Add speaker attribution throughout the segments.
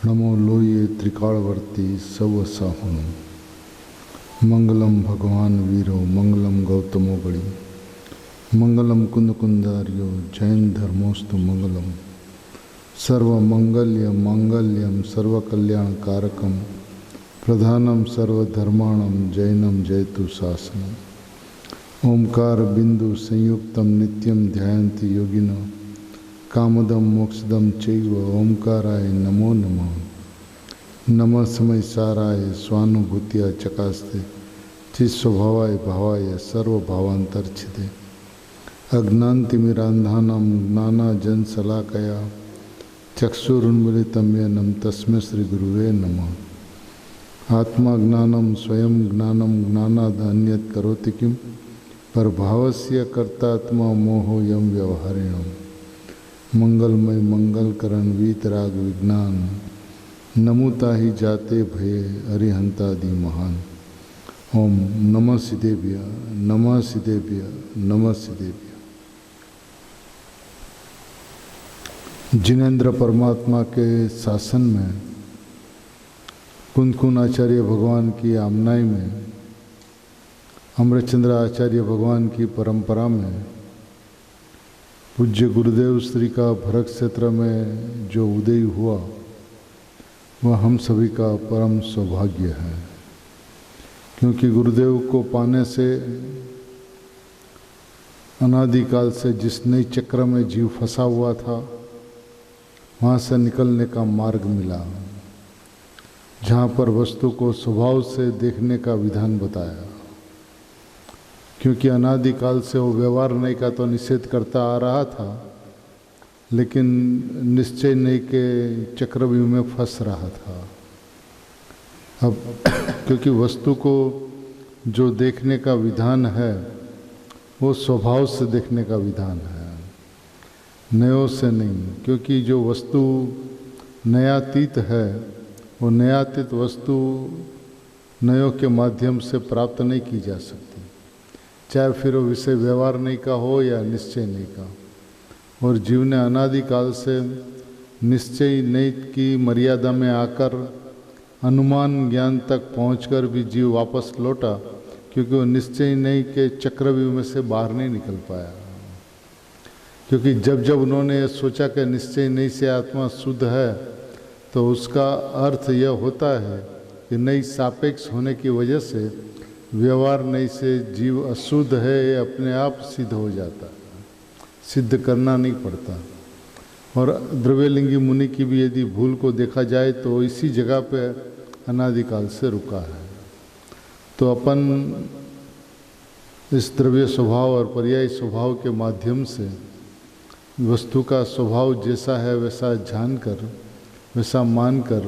Speaker 1: नमो लोये त्रिकालवर्ती सवसाहुन मंगलम भगवान वीरो मंगलम गौतमो बड़ी मंगलम कुंद कुंदारियो जैन धर्मोस्तु मंगलम सर्वमंगल्यम मांगल्यम सर्वकल्याण कारकम प्रधानम सर्वधर्माणम जैनम जयतु शासनम ओंकार बिंदु संयुक्तम नित्यम ध्यायन्ति योगिनो कामदम मोक्षदम चैव ओंकाराय नमो नमः नमः समय साराय स्वानुभूतिया चकास्ते चिस्वभावाय भावाय सर्वभावांतर्छिते अज्ञानतिमिरांधानां ज्ञानाजनशलाकया चक्षुरुन्मीलितं येन तस्मै श्री गुरुवे नमः आत्मा ज्ञानं स्वयं ज्ञानं ज्ञानाद् अन्यत् करोति किं परभावस्य कर्तात्मा मोहोऽयं व्यवहारिणम् मंगलमय मंगलकरण वीतराग विज्ञान नमुता ही जाते भये अरिहंतादि महान। ओम नमः सिद्धेभ्य नमः सिद्धेभ्य नमः सिद्धेभ्य। जिनेन्द्र परमात्मा के शासन में कुंद आचार्य भगवान की आमनाई में अमृतचंद्र आचार्य भगवान की परंपरा में पूज्य गुरुदेव श्री का भरत क्षेत्र में जो उदय हुआ वह हम सभी का परम सौभाग्य है, क्योंकि गुरुदेव को पाने से अनादिकाल से जिस नई चक्र में जीव फंसा हुआ था वहाँ से निकलने का मार्ग मिला, जहाँ पर वस्तु को स्वभाव से देखने का विधान बताया। क्योंकि अनादिकाल से वो व्यवहार नहीं का तो निषेध करता आ रहा था, लेकिन निश्चय नहीं के चक्रव्यूह में फंस रहा था। अब क्योंकि वस्तु को जो देखने का विधान है वो स्वभाव से देखने का विधान है, नयों से नहीं। क्योंकि जो वस्तु नयातीत है वो नयातीत वस्तु नयों के माध्यम से प्राप्त नहीं की जा सकती, चाहे फिर वो विषय व्यवहार नहीं का हो या निश्चय नहीं का। और जीव ने अनादिकाल से निश्चय नहीं की मर्यादा में आकर अनुमान ज्ञान तक पहुंचकर भी जीव वापस लौटा, क्योंकि वो निश्चय नहीं के चक्रव्यूह में से बाहर नहीं निकल पाया। क्योंकि जब जब उन्होंने ये सोचा कि निश्चय नहीं से आत्मा शुद्ध है, तो उसका अर्थ यह होता है कि नई सापेक्ष होने की वजह से व्यवहार नहीं से जीव अशुद्ध है, ये अपने आप सिद्ध हो जाता है, सिद्ध करना नहीं पड़ता। और द्रव्यलिंगी मुनि की भी यदि भूल को देखा जाए तो इसी जगह पे अनादिकाल से रुका है। तो अपन इस द्रव्य स्वभाव और पर्यायी स्वभाव के माध्यम से वस्तु का स्वभाव जैसा है वैसा जानकर, वैसा मानकर,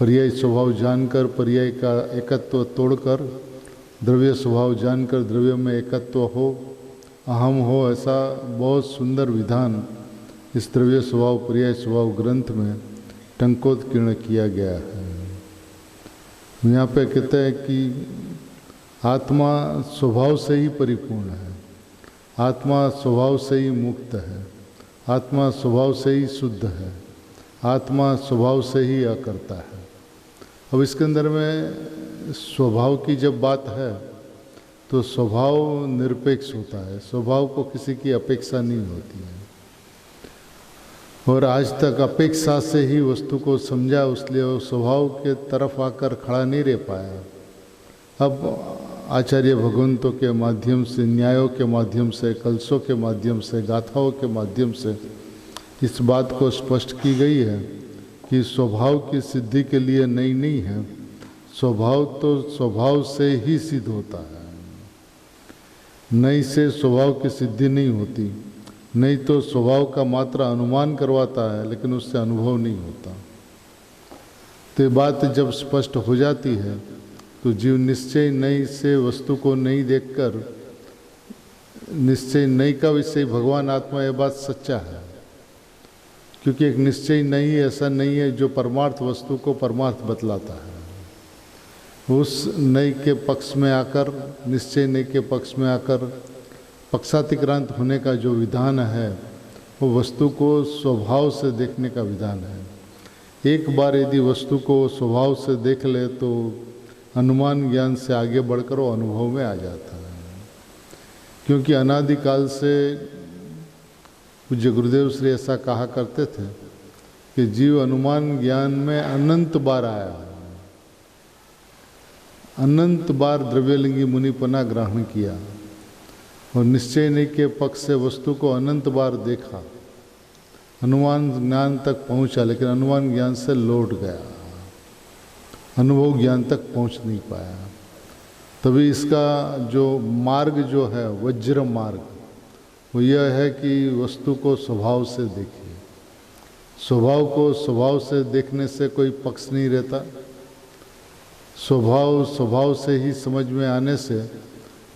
Speaker 1: पर्यायी स्वभाव जानकर पर्याय का एकत्व तोड़कर द्रव्य स्वभाव जानकर द्रव्य में एकत्व हो, अहम हो, ऐसा बहुत सुंदर विधान इस द्रव्य स्वभाव पर्याय स्वभाव ग्रंथ में टंकोत्कीर्ण किया गया है। यहाँ पे कहते हैं कि आत्मा स्वभाव से ही परिपूर्ण है, आत्मा स्वभाव से ही मुक्त है, आत्मा स्वभाव से ही शुद्ध है, आत्मा स्वभाव से ही अकर्ता है। अब इसके अंदर में स्वभाव की जब बात है तो स्वभाव निरपेक्ष होता है, स्वभाव को किसी की अपेक्षा नहीं होती है। और आज तक अपेक्षा से ही वस्तु को समझा, उसलिए वो स्वभाव के तरफ आकर खड़ा नहीं रह पाया। अब आचार्य भगवंतों के माध्यम से, न्यायों के माध्यम से, कलशों के माध्यम से, गाथाओं के माध्यम से इस बात को स्पष्ट की गई है कि स्वभाव की सिद्धि के लिए नहीं है, स्वभाव तो स्वभाव से ही सिद्ध होता है, नहीं से स्वभाव की सिद्धि नहीं होती। नहीं तो स्वभाव का मात्र अनुमान करवाता है, लेकिन उससे अनुभव नहीं होता। तो ये बात जब स्पष्ट हो जाती है तो जीव निश्चय नहीं से वस्तु को नहीं देखकर, निश्चय नहीं का विषय भगवान आत्मा, यह बात सच्चा है। क्योंकि एक निश्चय नहीं ऐसा नहीं है जो परमार्थ वस्तु को परमार्थ बतलाता है। उस नई के पक्ष में आकर, निश्चय नई के पक्ष में आकर पक्षातिक्रांत होने का जो विधान है वो वस्तु को स्वभाव से देखने का विधान है। एक बार यदि वस्तु को स्वभाव से देख ले तो अनुमान ज्ञान से आगे बढ़कर वो अनुभव में आ जाता है। क्योंकि अनादिकाल से पूज्य गुरुदेव श्री ऐसा कहा करते थे कि जीव अनुमान ज्ञान में अनंत बार आया, अनंत बार द्रव्यलिंगी मुनिपना ग्रहण किया और निश्चय नहीं के पक्ष से वस्तु को अनंत बार देखा, अनुमान ज्ञान तक पहुंचा, लेकिन अनुमान ज्ञान से लौट गया, अनुभव ज्ञान तक पहुंच नहीं पाया। तभी इसका जो मार्ग जो है वज्र मार्ग, वो यह है कि वस्तु को स्वभाव से देखिए। स्वभाव को स्वभाव से देखने से कोई पक्ष नहीं रहता। स्वभाव से ही समझ में आने से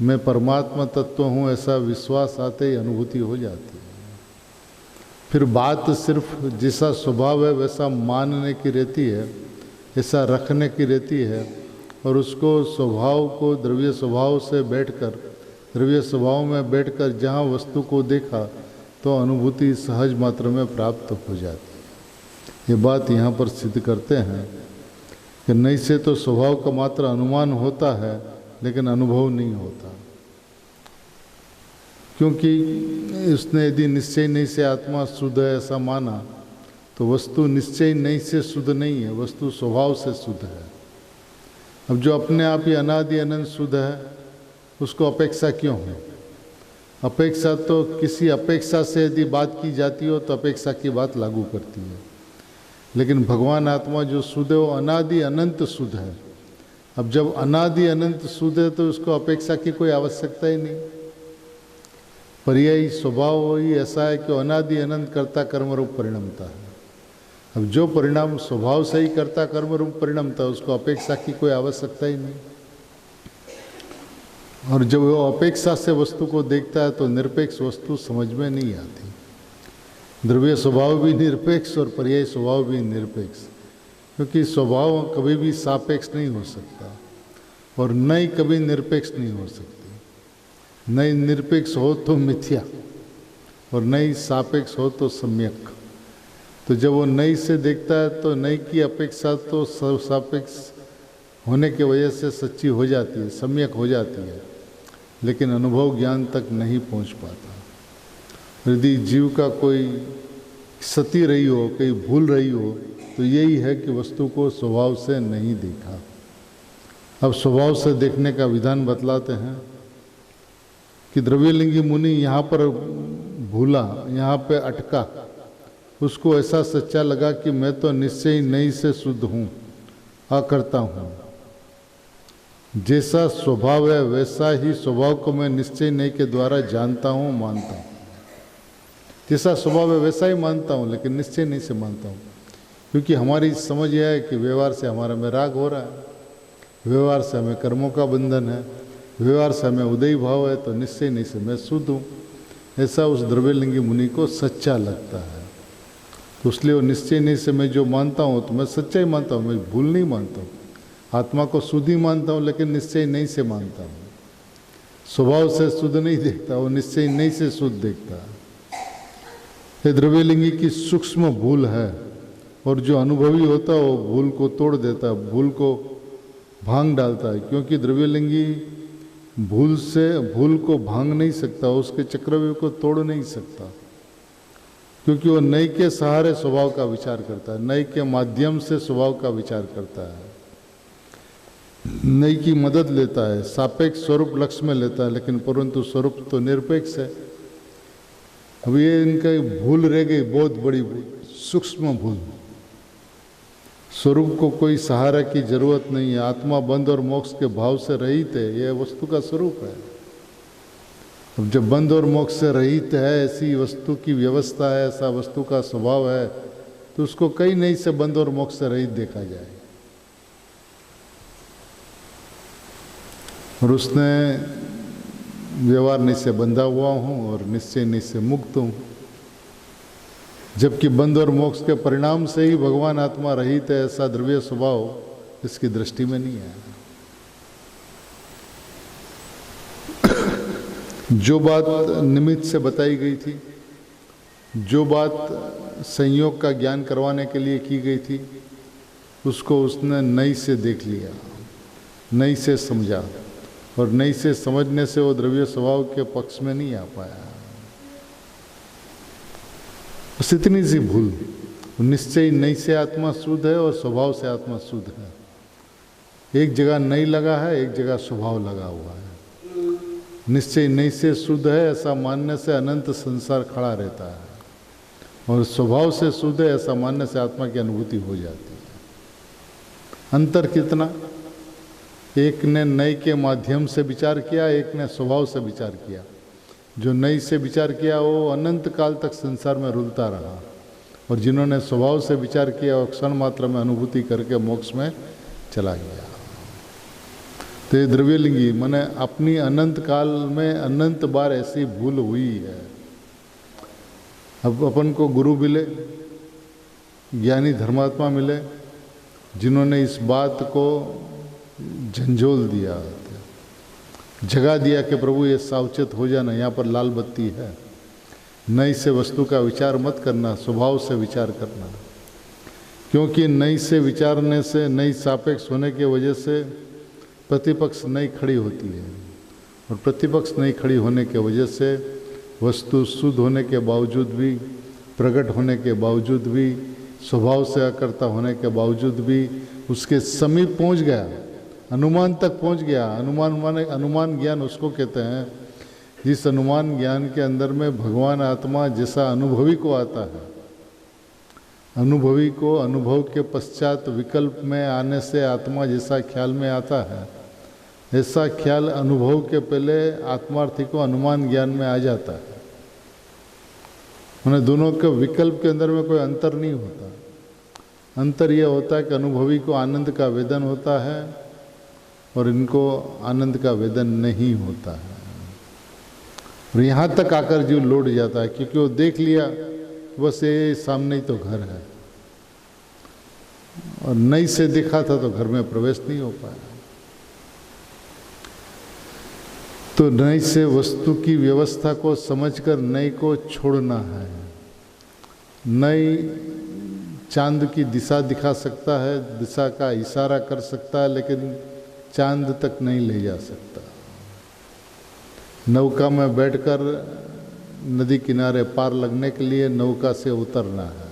Speaker 1: मैं परमात्मा तत्व हूँ ऐसा विश्वास आते ही अनुभूति हो जाती है। फिर बात सिर्फ जैसा स्वभाव है वैसा मानने की रहती है, ऐसा रखने की रहती है, और उसको स्वभाव को द्रव्य स्वभाव से बैठकर, द्रव्य स्वभाव में बैठकर जहाँ वस्तु को देखा तो अनुभूति सहज मात्र में प्राप्त हो जाती है। ये बात यहाँ पर सिद्ध करते हैं कि नहीं से तो स्वभाव का मात्र अनुमान होता है लेकिन अनुभव नहीं होता। क्योंकि उसने यदि निश्चय नहीं से आत्मा शुद्ध है ऐसा माना तो वस्तु निश्चय नहीं से शुद्ध नहीं है, वस्तु स्वभाव से शुद्ध है। अब जो अपने आप ही अनादि अनंत शुद्ध है उसको अपेक्षा क्यों है? अपेक्षा तो किसी अपेक्षा से यदि बात की जाती हो तो अपेक्षा की बात लागू करती है, लेकिन भगवान आत्मा जो शुद्ध है वो अनादि अनंत शुद्ध है। अब जब अनादि अनंत शुद्ध है तो उसको अपेक्षा की कोई आवश्यकता ही नहीं। पर्यायी स्वभाव ही ऐसा है कि अनादि अनंत कर्ता कर्म रूप परिणमता है। अब जो परिणाम स्वभाव से ही कर्ता कर्म रूप परिणमता है उसको अपेक्षा की कोई आवश्यकता ही नहीं। और जब वो अपेक्षा से वस्तु को देखता है तो निरपेक्ष वस्तु समझ में नहीं आती। द्रव्य स्वभाव भी निरपेक्ष और पर्यायी स्वभाव भी निरपेक्ष, क्योंकि स्वभाव कभी भी सापेक्ष नहीं हो सकता और नई कभी निरपेक्ष नहीं हो सकती। नई निरपेक्ष हो तो मिथ्या और नई सापेक्ष हो तो सम्यक। तो जब वो नई से देखता है तो नई की अपेक्षा तो सापेक्ष होने की वजह से सच्ची हो जाती है, सम्यक हो जाती है, लेकिन अनुभव ज्ञान तक नहीं पहुंच पाता। यदि जीव का कोई क्षति रही हो, कहीं भूल रही हो, तो यही है कि वस्तु को स्वभाव से नहीं देखा। अब स्वभाव से देखने का विधान बतलाते हैं कि द्रव्यलिंगी मुनि यहाँ पर भूला, यहाँ पे अटका, उसको ऐसा सच्चा लगा कि मैं तो निश्चय नहीं से शुद्ध हूँ, अकर्ता हूँ। जैसा स्वभाव है वैसा ही स्वभाव को मैं निश्चय नहीं के द्वारा जानता हूँ, मानता हूँ। जैसा स्वभाव है वैसा ही मानता हूँ, लेकिन निश्चय नहीं से मानता हूँ। क्योंकि हमारी समझ यह है कि व्यवहार से हमारा में राग हो रहा है, व्यवहार से हमें कर्मों का बंधन है, व्यवहार से हमें उदय भाव है, तो निश्चय नहीं से मैं शुद्ध हूँ। ऐसा उस द्रव्यलिंगी मुनि को सच्चा लगता है, तो इसलिए वो निश्चय नहीं से मैं जो मानता हूँ तो मैं सच्चा ही मानता हूँ, मैं भूल नहीं मानता हूँ। आत्मा को शुद्ध ही मानता हूँ, लेकिन निश्चय नहीं से मानता हूँ। स्वभाव से शुद्ध नहीं देखता, वो निश्चय नहीं से शुद्ध देखता है। ये द्रव्यलिंगी की सूक्ष्म भूल है, और जो अनुभवी होता है वो भूल को तोड़ देता है, भूल को भांग डालता है। क्योंकि द्रव्यलिंगी भूल को भांग नहीं सकता, उसके चक्रव्यूह को तोड़ नहीं सकता, क्योंकि वो नई के सहारे स्वभाव का विचार करता है, नई के माध्यम से स्वभाव का विचार करता है, नई की मदद लेता है, सापेक्ष स्वरूप लक्ष्य में लेता है, लेकिन परंतु स्वरूप तो निरपेक्ष है। अब ये इनका भूल रह गई, बहुत बड़ी सूक्ष्म भूल। स्वरूप को कोई सहारा की जरूरत नहीं है, आत्मा बंध और मोक्ष के भाव से रहित है, यह वस्तु का स्वरूप है। अब जब बंध और मोक्ष से रहित है, ऐसी वस्तु की व्यवस्था है, ऐसा वस्तु का स्वभाव है, तो उसको कई नहीं से बंध और मोक्ष से रहित देखा जाए। और उसने व्यवहार नहीं से बंधा हुआ हूँ और निश्चय नहीं से मुक्त हूँ, जबकि बंध और मोक्ष के परिणाम से ही भगवान आत्मा रहित है, ऐसा द्रव्य स्वभाव इसकी दृष्टि में नहीं है। जो बात निमित्त से बताई गई थी, जो बात संयोग का ज्ञान करवाने के लिए की गई थी, उसको उसने नई से देख लिया, नई से समझा, और नई से समझने से वो द्रव्य स्वभाव के पक्ष में नहीं आ पाया। बस इतनी सी भूल। निश्चय नई से आत्मा शुद्ध है और स्वभाव से आत्मा शुद्ध है। एक जगह नई लगा है, एक जगह स्वभाव लगा हुआ है। निश्चय नई से शुद्ध है ऐसा मानने से अनंत संसार खड़ा रहता है, और स्वभाव से शुद्ध है ऐसा मानने से आत्मा की अनुभूति हो जाती है। अंतर कितना? एक ने नई के माध्यम से विचार किया, एक ने स्वभाव से विचार किया। जो नई से विचार किया वो अनंत काल तक संसार में रुलता रहा, और जिन्होंने स्वभाव से विचार किया वो क्षण मात्र में अनुभूति करके मोक्ष में चला गया। तो ये द्रव्यलिंगी माने अपनी अनंत काल में अनंत बार ऐसी भूल हुई है। अब अपन को गुरु मिले, ज्ञानी धर्मात्मा मिले, जिन्होंने इस बात को झंझोल दिया, जगा दिया कि प्रभु ये सावचेत हो जाना, यहाँ पर लाल बत्ती है। नई से वस्तु का विचार मत करना, स्वभाव से विचार करना, क्योंकि नई से विचारने से, नई सापेक्ष होने की वजह से प्रतिपक्ष नई खड़ी होती है, और प्रतिपक्ष नई खड़ी होने के वजह से वस्तु शुद्ध होने के बावजूद भी, प्रकट होने के बावजूद भी, स्वभाव से अकर्ता होने के बावजूद भी उसके समीप पहुंच गया, अनुमान तक पहुंच गया। अनुमान माने अनुमान ज्ञान उसको कहते हैं जिस अनुमान ज्ञान के अंदर में भगवान आत्मा जैसा अनुभवी को आता है, अनुभवी को अनुभव के पश्चात विकल्प में आने से आत्मा जैसा ख्याल में आता है, ऐसा ख्याल अनुभव के पहले आत्मार्थी को अनुमान ज्ञान में आ जाता है। उन्हें दोनों के विकल्प के अंदर में कोई अंतर नहीं होता। अंतर यह होता है कि अनुभवी को आनंद का वेदन होता है और इनको आनंद का वेदन नहीं होता है, और यहाँ तक आकर जीव लौट जाता है, क्योंकि वो देख लिया बस ये सामने ही तो घर है, और नई से देखा था तो घर में प्रवेश नहीं हो पाया। तो नई से वस्तु की व्यवस्था को समझकर नई को छोड़ना है। नई चांद की दिशा दिखा सकता है, दिशा का इशारा कर सकता है, लेकिन चांद तक नहीं ले जा सकता। नौका में बैठकर नदी किनारे पार लगने के लिए नौका से उतरना है।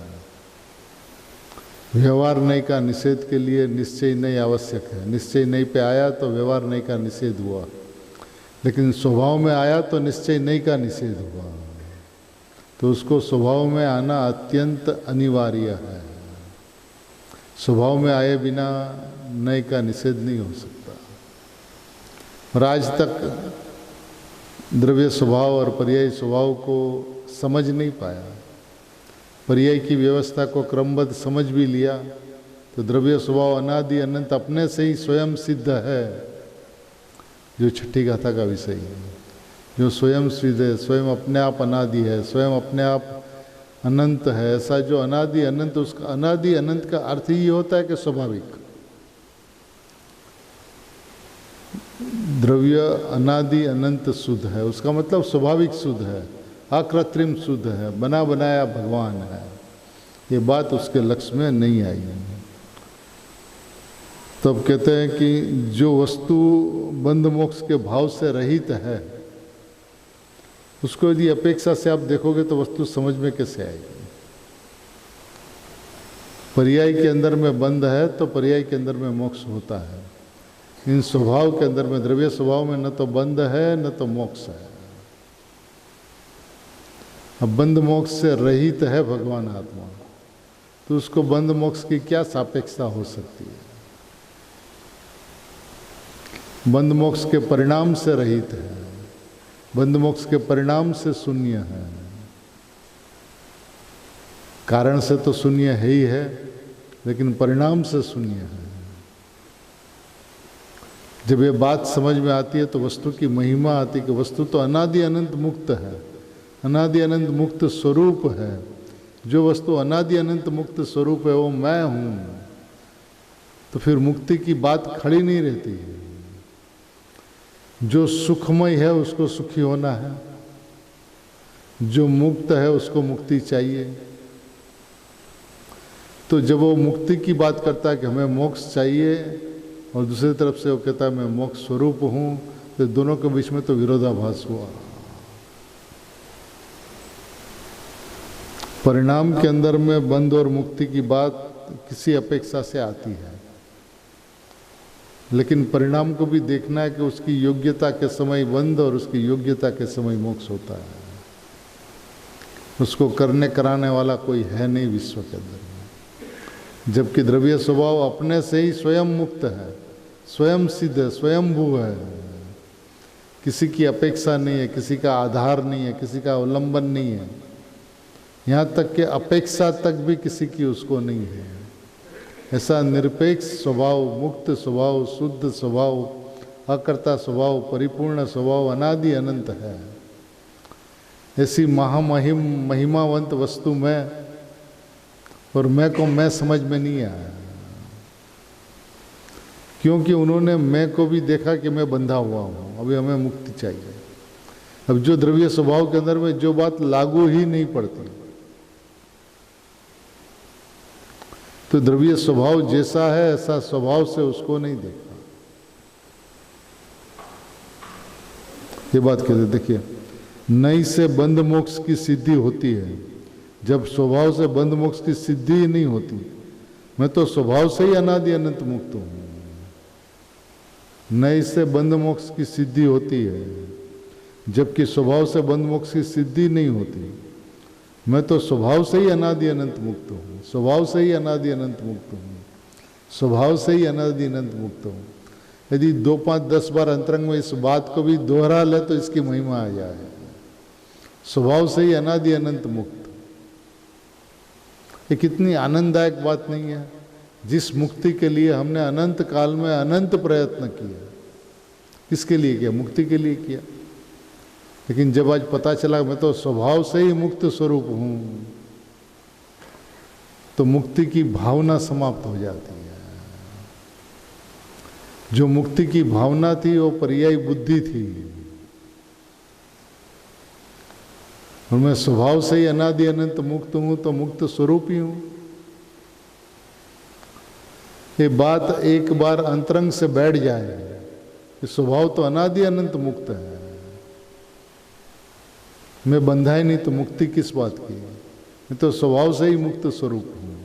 Speaker 1: व्यवहार नई का निषेध के लिए निश्चय नहीं आवश्यक है। निश्चय नहीं पे आया तो व्यवहार नहीं का निषेध हुआ, लेकिन स्वभाव में आया तो निश्चय नहीं का निषेध हुआ। तो उसको स्वभाव में आना अत्यंत अनिवार्य है। स्वभाव में आए बिना नए का निषेध नहीं हो सकता। और आज तक द्रव्य स्वभाव और पर्यायी स्वभाव को समझ नहीं पाया। पर्याय की व्यवस्था को क्रमबद्ध समझ भी लिया तो द्रव्य स्वभाव अनादि अनंत अपने से ही स्वयं सिद्ध है, जो छठी गाथा का विषय है। जो स्वयं सिद्ध है, स्वयं अपने आप अनादि है, स्वयं अपने आप अनंत है। ऐसा जो अनादि अनंत, उसका अनादि अनंत का अर्थ ही होता है कि स्वाभाविक। द्रव्य अनादि अनंत शुद्ध है, उसका मतलब स्वाभाविक शुद्ध है, अकृत्रिम शुद्ध है, बना बनाया भगवान है। ये बात उसके लक्ष्य में नहीं आई। तब तो कहते हैं कि जो वस्तु बंध मोक्ष के भाव से रहित है, उसको यदि अपेक्षा से आप देखोगे तो वस्तु समझ में कैसे आएगी। पर्याय के अंदर में बंध है तो पर्याय के अंदर में मोक्ष होता है। इन स्वभाव के अंदर में, द्रव्य स्वभाव में न तो बंध है न तो मोक्ष है। अब बंध मोक्ष से रहित है भगवान आत्मा, तो उसको बंध मोक्ष की क्या सापेक्षता हो सकती है। बंध मोक्ष के परिणाम से रहित है, बंध मोक्ष के परिणाम से शून्य है। कारण से तो शून्य है ही है, लेकिन परिणाम से शून्य है। जब ये बात समझ में आती है तो वस्तु की महिमा आती है कि वस्तु तो अनादि अनंत मुक्त है, अनादि अनंत मुक्त स्वरूप है। जो वस्तु अनादि अनंत मुक्त स्वरूप है वो मैं हूँ, तो फिर मुक्ति की बात खड़ी नहीं रहती है। जो सुखमय है उसको सुखी होना है, जो मुक्त है उसको मुक्ति चाहिए। तो जब वो मुक्ति की बात करता है कि हमें मोक्ष चाहिए और दूसरी तरफ से वो कहता है मैं मोक्ष स्वरूप हूँ, तो दोनों के बीच में तो विरोधाभास हुआ। परिणाम के अंदर में बंध और मुक्ति की बात किसी अपेक्षा से आती है, लेकिन परिणाम को भी देखना है कि उसकी योग्यता के समय बंध और उसकी योग्यता के समय मोक्ष होता है। उसको करने कराने वाला कोई है नहीं विश्व के अंदर में, जबकि द्रव्य स्वभाव अपने से ही स्वयं मुक्त है, स्वयं सिद्ध है, स्वयंभू है। किसी की अपेक्षा नहीं है, किसी का आधार नहीं है, किसी का अवलंबन नहीं है, यहाँ तक कि अपेक्षा तक भी किसी की उसको नहीं है। ऐसा निरपेक्ष स्वभाव, मुक्त स्वभाव, शुद्ध स्वभाव, अकर्ता स्वभाव, परिपूर्ण स्वभाव, अनादि अनंत है। ऐसी महिमावंत वस्तु मैं, और मैं को मैं समझ में नहीं आया, क्योंकि उन्होंने मैं को भी देखा कि मैं बंधा हुआ हूँ, अभी हमें मुक्ति चाहिए। अब जो द्रव्य स्वभाव के अंदर में जो बात लागू ही नहीं पड़ती, तो द्रव्य स्वभाव जैसा है ऐसा स्वभाव से उसको नहीं देखा। ये बात कहते, देखिए नई से बंध मोक्ष की सिद्धि होती है, जब स्वभाव से बंध मोक्ष की सिद्धि ही नहीं होती। मैं तो स्वभाव से ही अनादि अनंत मुक्त हूं। नई से बंध मोक्ष की सिद्धि होती है, जबकि स्वभाव से बंध मोक्ष की सिद्धि नहीं होती। मैं तो स्वभाव से ही अनादि अनंत मुक्त हूँ, स्वभाव से ही अनादि अनंत मुक्त हूँ, स्वभाव से ही अनादि अनंत मुक्त हूँ। यदि 2, 5, 10 बार अंतरंग में इस बात को भी दोहरा ले तो इसकी महिमा आ जाए। स्वभाव से ही अनादि अनंत मुक्त, ये कितनी आनंददायक बात नहीं है? जिस मुक्ति के लिए हमने अनंत काल में अनंत प्रयत्न किया, किसके लिए किया? मुक्ति के लिए किया। लेकिन जब आज पता चला मैं तो स्वभाव से ही मुक्त स्वरूप हूं, तो मुक्ति की भावना समाप्त हो जाती है। जो मुक्ति की भावना थी वो पर्यायी बुद्धि थी, और मैं स्वभाव से ही अनादि अनंत मुक्त हूं, तो मुक्त स्वरूप ही हूं। ये बात एक बार अंतरंग से बैठ जाए कि स्वभाव तो अनादि अनंत मुक्त है, मैं बंधा ही नहीं, तो मुक्ति किस बात की? मैं तो स्वभाव से ही मुक्त स्वरूप हूँ।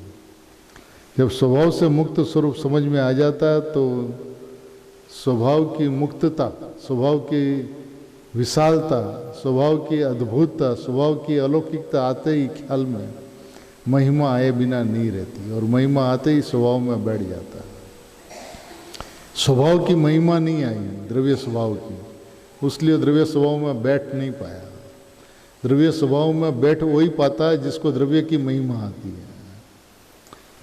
Speaker 1: जब स्वभाव से मुक्त स्वरूप समझ में आ जाता है तो स्वभाव की मुक्तता, स्वभाव की विशालता, स्वभाव की अद्भुतता, स्वभाव की अलौकिकता आते ही ख्याल में महिमा आए बिना नहीं रहती, और महिमा आते ही स्वभाव में बैठ जाता है। स्वभाव की महिमा नहीं आई द्रव्य स्वभाव की, उसलिए द्रव्य स्वभाव में बैठ नहीं पाया। द्रव्य स्वभाव में बैठ वही पाता है जिसको द्रव्य की महिमा आती है।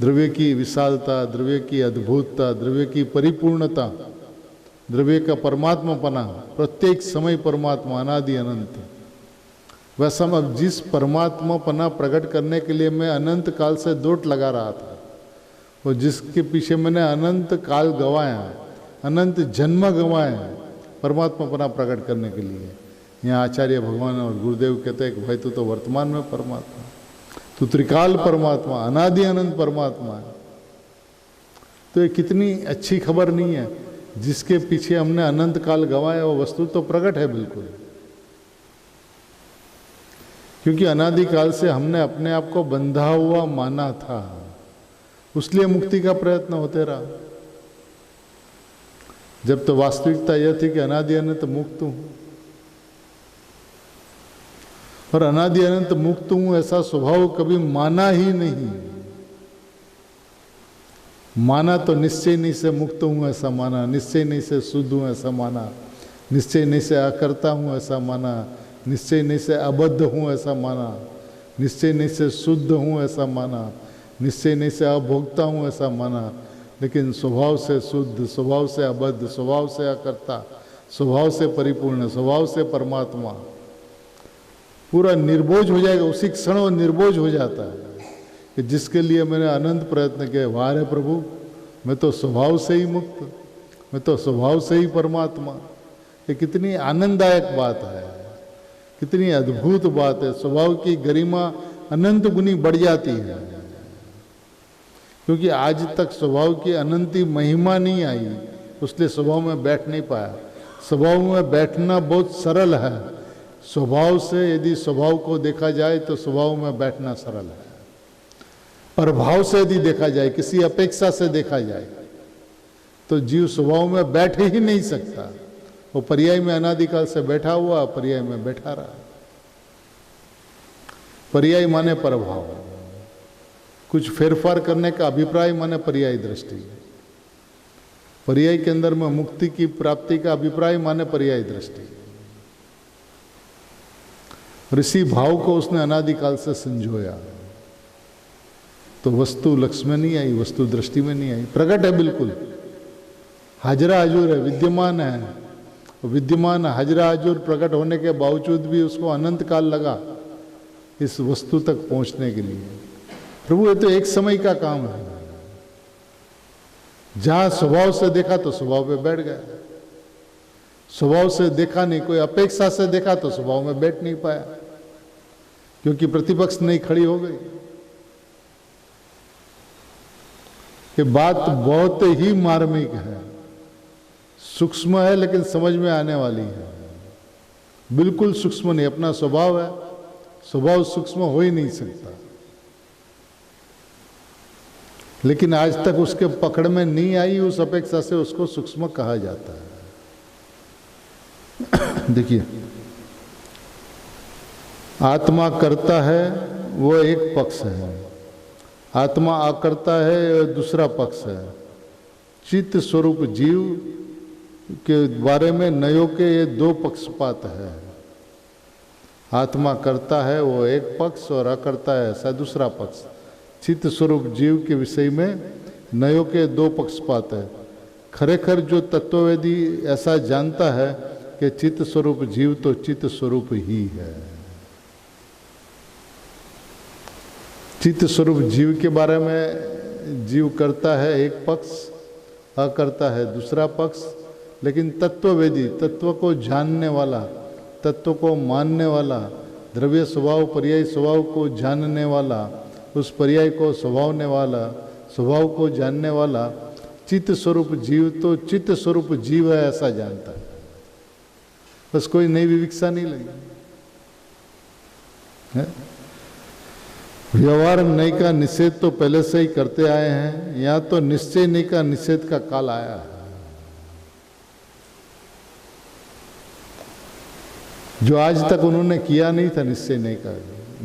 Speaker 1: द्रव्य की विशालता, द्रव्य की अद्भुतता, द्रव्य की परिपूर्णता, द्रव्य का परमात्मापना, प्रत्येक समय परमात्मा अनादि अनंत। वैसा अब जिस परमात्मापना प्रकट करने के लिए मैं अनंत काल से दौड़ लगा रहा था, और जिसके पीछे मैंने अनंत काल गंवाया, अनंत जन्म गंवाए परमात्मापना प्रकट करने के लिए, यहाँ आचार्य भगवान और गुरुदेव कहते हैं कि भाई तू तो वर्तमान में परमात्मा, तू त्रिकाल परमात्मा, अनादि अनंत परमात्मा है। तो ये कितनी अच्छी खबर नहीं है? जिसके पीछे हमने अनंत काल गंवाया वो वस्तु तो प्रकट है बिल्कुल, क्योंकि अनादि काल से हमने अपने आप को बंधा हुआ माना था, उसलिए मुक्ति का प्रयत्न होते रहा। जब तो वास्तविकता यह थी कि अनादि अनंत मुक्त हूं, और अनादि अनंत मुक्त हूं ऐसा स्वभाव कभी माना ही नहीं। माना तो निश्चय नहीं से मुक्त हूं ऐसा माना, निश्चय नहीं से शुद्ध हूं ऐसा माना, निश्चय नहीं से अकर्ता हूं ऐसा माना, निश्चय नहीं से अबद्ध हूं ऐसा माना, निश्चय नहीं से शुद्ध हूं ऐसा माना, निश्चय नहीं से अभोक्ता हूं ऐसा माना। लेकिन स्वभाव से शुद्ध, स्वभाव से अबद्ध, स्वभाव से अकर्ता, स्वभाव से परिपूर्ण, स्वभाव से परमात्मा, पूरा निर्बोझ हो जाएगा। उसी क्षण वो निर्बोझ हो जाता है कि जिसके लिए मैंने अनंत प्रयत्न किए, वाह रे प्रभु, मैं तो स्वभाव से ही मुक्त, मैं तो स्वभाव से ही परमात्मा। ये कितनी आनंददायक बात है, कितनी अद्भुत बात है। स्वभाव की गरिमा अनंत गुनी बढ़ जाती है। क्योंकि आज तक स्वभाव की अनंती महिमा नहीं आई, उसलिए स्वभाव में बैठ नहीं पाया। स्वभाव में बैठना बहुत सरल है। स्वभाव से यदि स्वभाव को देखा जाए तो स्वभाव में बैठना सरल है। प्रभाव से यदि देखा जाए, किसी अपेक्षा से देखा जाए, तो जीव स्वभाव में बैठ ही नहीं सकता। वो पर्याय में अनादिकाल से बैठा हुआ, पर्याय में बैठा रहा। पर्याय माने प्रभाव, कुछ फेरफार करने का अभिप्राय माने पर्याय दृष्टि। पर्याय के अंदर में मुक्ति की प्राप्ति का अभिप्राय माने पर्याय दृष्टि। और इसी भाव को उसने अनादिकाल से संजोया, तो वस्तु लक्ष्य में नहीं आई, वस्तु दृष्टि में नहीं आई। प्रकट है, बिल्कुल हाजरा हजूर है, विद्यमान है। विद्यमान हाजरा हजूर प्रकट होने के बावजूद भी उसको अनंत काल लगा इस वस्तु तक पहुंचने के लिए। प्रभु ये तो एक समय का काम है। जहां स्वभाव से देखा तो स्वभाव पे बैठ गया, स्वभाव से देखा नहीं, कोई अपेक्षा से देखा तो स्वभाव में बैठ नहीं पाया, क्योंकि प्रतिपक्ष नहीं खड़ी हो गई। ये बात बहुत ही मार्मिक है, सूक्ष्म है, लेकिन समझ में आने वाली है। बिल्कुल सूक्ष्म नहीं, अपना स्वभाव है, स्वभाव सूक्ष्म हो ही नहीं सकता। लेकिन आज तक उसके पकड़ में नहीं आई, उस अपेक्षा से उसको सूक्ष्म कहा जाता है। देखिए, आत्मा करता है वो एक पक्ष है, आत्मा आकर्ता है दूसरा पक्ष है। चित्त स्वरूप जीव के बारे में नयो के ये दो पक्षपात है। आत्मा करता है वो एक पक्ष और अकर्ता है ऐसा दूसरा पक्ष। चित्त स्वरूप जीव के विषय में नयो के दो पक्षपात है। खरेखर जो तत्ववेदी ऐसा जानता है कि चित्त स्वरूप जीव तो चित्त स्वरूप ही है। चित्त स्वरूप जीव के बारे में जीव करता है एक पक्ष, अकर्ता है दूसरा पक्ष। लेकिन तत्ववेदी, तत्व को जानने वाला, तत्व को मानने वाला, द्रव्य स्वभाव पर्याय स्वभाव को जानने वाला, उस पर्याय को स्वभावने वाला, स्वभाव को जानने वाला चित्त स्वरूप जीव तो चित्त स्वरूप जीव है ऐसा जानता है। बस कोई नई विविक्षा नहीं लगी है। व्यवहार नई का निषेध तो पहले से ही करते आए हैं, यहाँ तो निश्चय नई का निषेध का काल आया है। जो आज तक उन्होंने किया नहीं था निश्चय नहीं का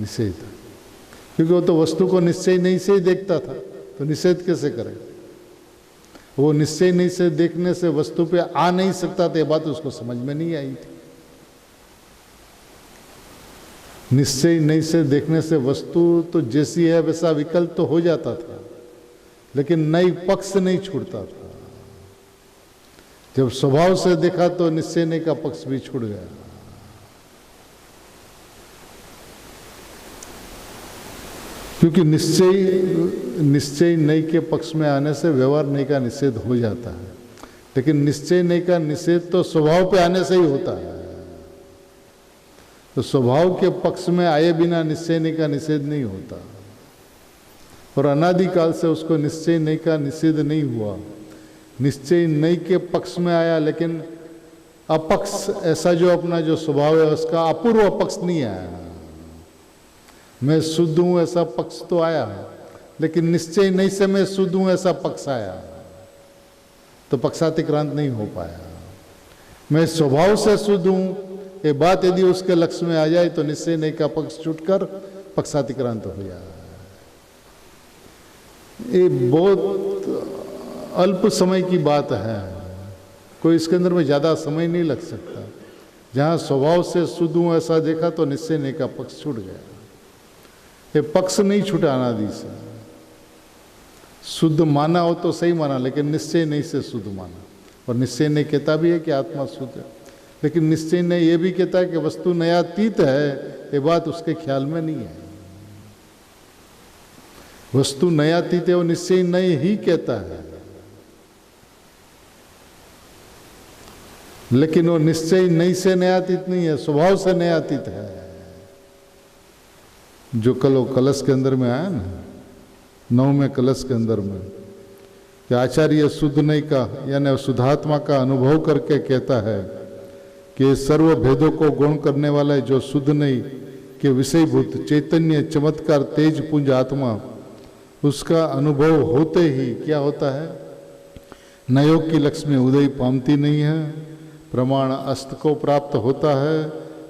Speaker 1: निषेध, क्योंकि वो तो वस्तु को निश्चय नहीं से ही देखता था, तो निषेध कैसे करे। वो निश्चय नहीं से देखने से वस्तु पे आ नहीं सकता था, ये बात उसको समझ में नहीं आई थी। निश्चय नहीं से देखने से वस्तु तो जैसी है वैसा विकल्प तो हो जाता था, लेकिन नई पक्ष नहीं छूटता था। जब स्वभाव से देखा तो निश्चय नहीं का पक्ष भी छूट गया। क्योंकि निश्चय नई के पक्ष में आने से व्यवहार नई का निषेध हो जाता है, लेकिन निश्चय नई का निषेध तो स्वभाव पे आने से ही होता है। तो स्वभाव के पक्ष में आए बिना निश्चय नई का निषेध नहीं होता, और अनादिकाल से उसको निश्चय नई का निषेध नहीं हुआ। निश्चय नई के पक्ष में आया, लेकिन अपक्ष ऐसा जो अपना जो स्वभाव है उसका अपूर्व पक्ष नहीं आया। मैं शुद्ध हूं ऐसा पक्ष तो आया है, लेकिन निश्चय नहीं से मैं शुद्ध हूं ऐसा पक्ष आया तो पक्षातिक्रांत नहीं हो पाया। मैं स्वभाव से शुद्ध हूं ये बात यदि उसके लक्ष्य में आ जाए तो निश्चय नहीं का पक्ष छूटकर पक्षातिक्रांत हो जाए। ये बहुत अल्प समय की बात है, कोई इसके अंदर में ज्यादा समय नहीं लग सकता। जहां स्वभाव से शुद्ध हूं ऐसा देखा तो निश्चय नहीं का पक्ष छूट गया। ये पक्ष नहीं छूटा अनादि से। शुद्ध माना हो तो सही माना, लेकिन निश्चय नहीं से शुद्ध माना। और निश्चय नहीं कहता भी है कि आत्मा शुद्ध है, लेकिन निश्चय नहीं ये भी कहता है कि वस्तु नयातीत है, ये बात उसके ख्याल में नहीं है। वस्तु नयातीत है वो निश्चय नहीं ही कहता है, लेकिन वो निश्चय नहीं से नयातीत नहीं है, स्वभाव से नयातीत है। जो कल वो कलश के अंदर में आया ना, 9वें कलश के अंदर में कि आचार्य शुद्ध नहीं का यानी शुद्धात्मा का अनुभव करके कहता है कि सर्व भेदों को गौण करने वाला है जो शुद्ध नहीं के विषयभूत चैतन्य चमत्कार तेज पुंज आत्मा, उसका अनुभव होते ही क्या होता है, नयोग की लक्ष्मी उदय पामती नहीं है, प्रमाण अस्त को प्राप्त होता है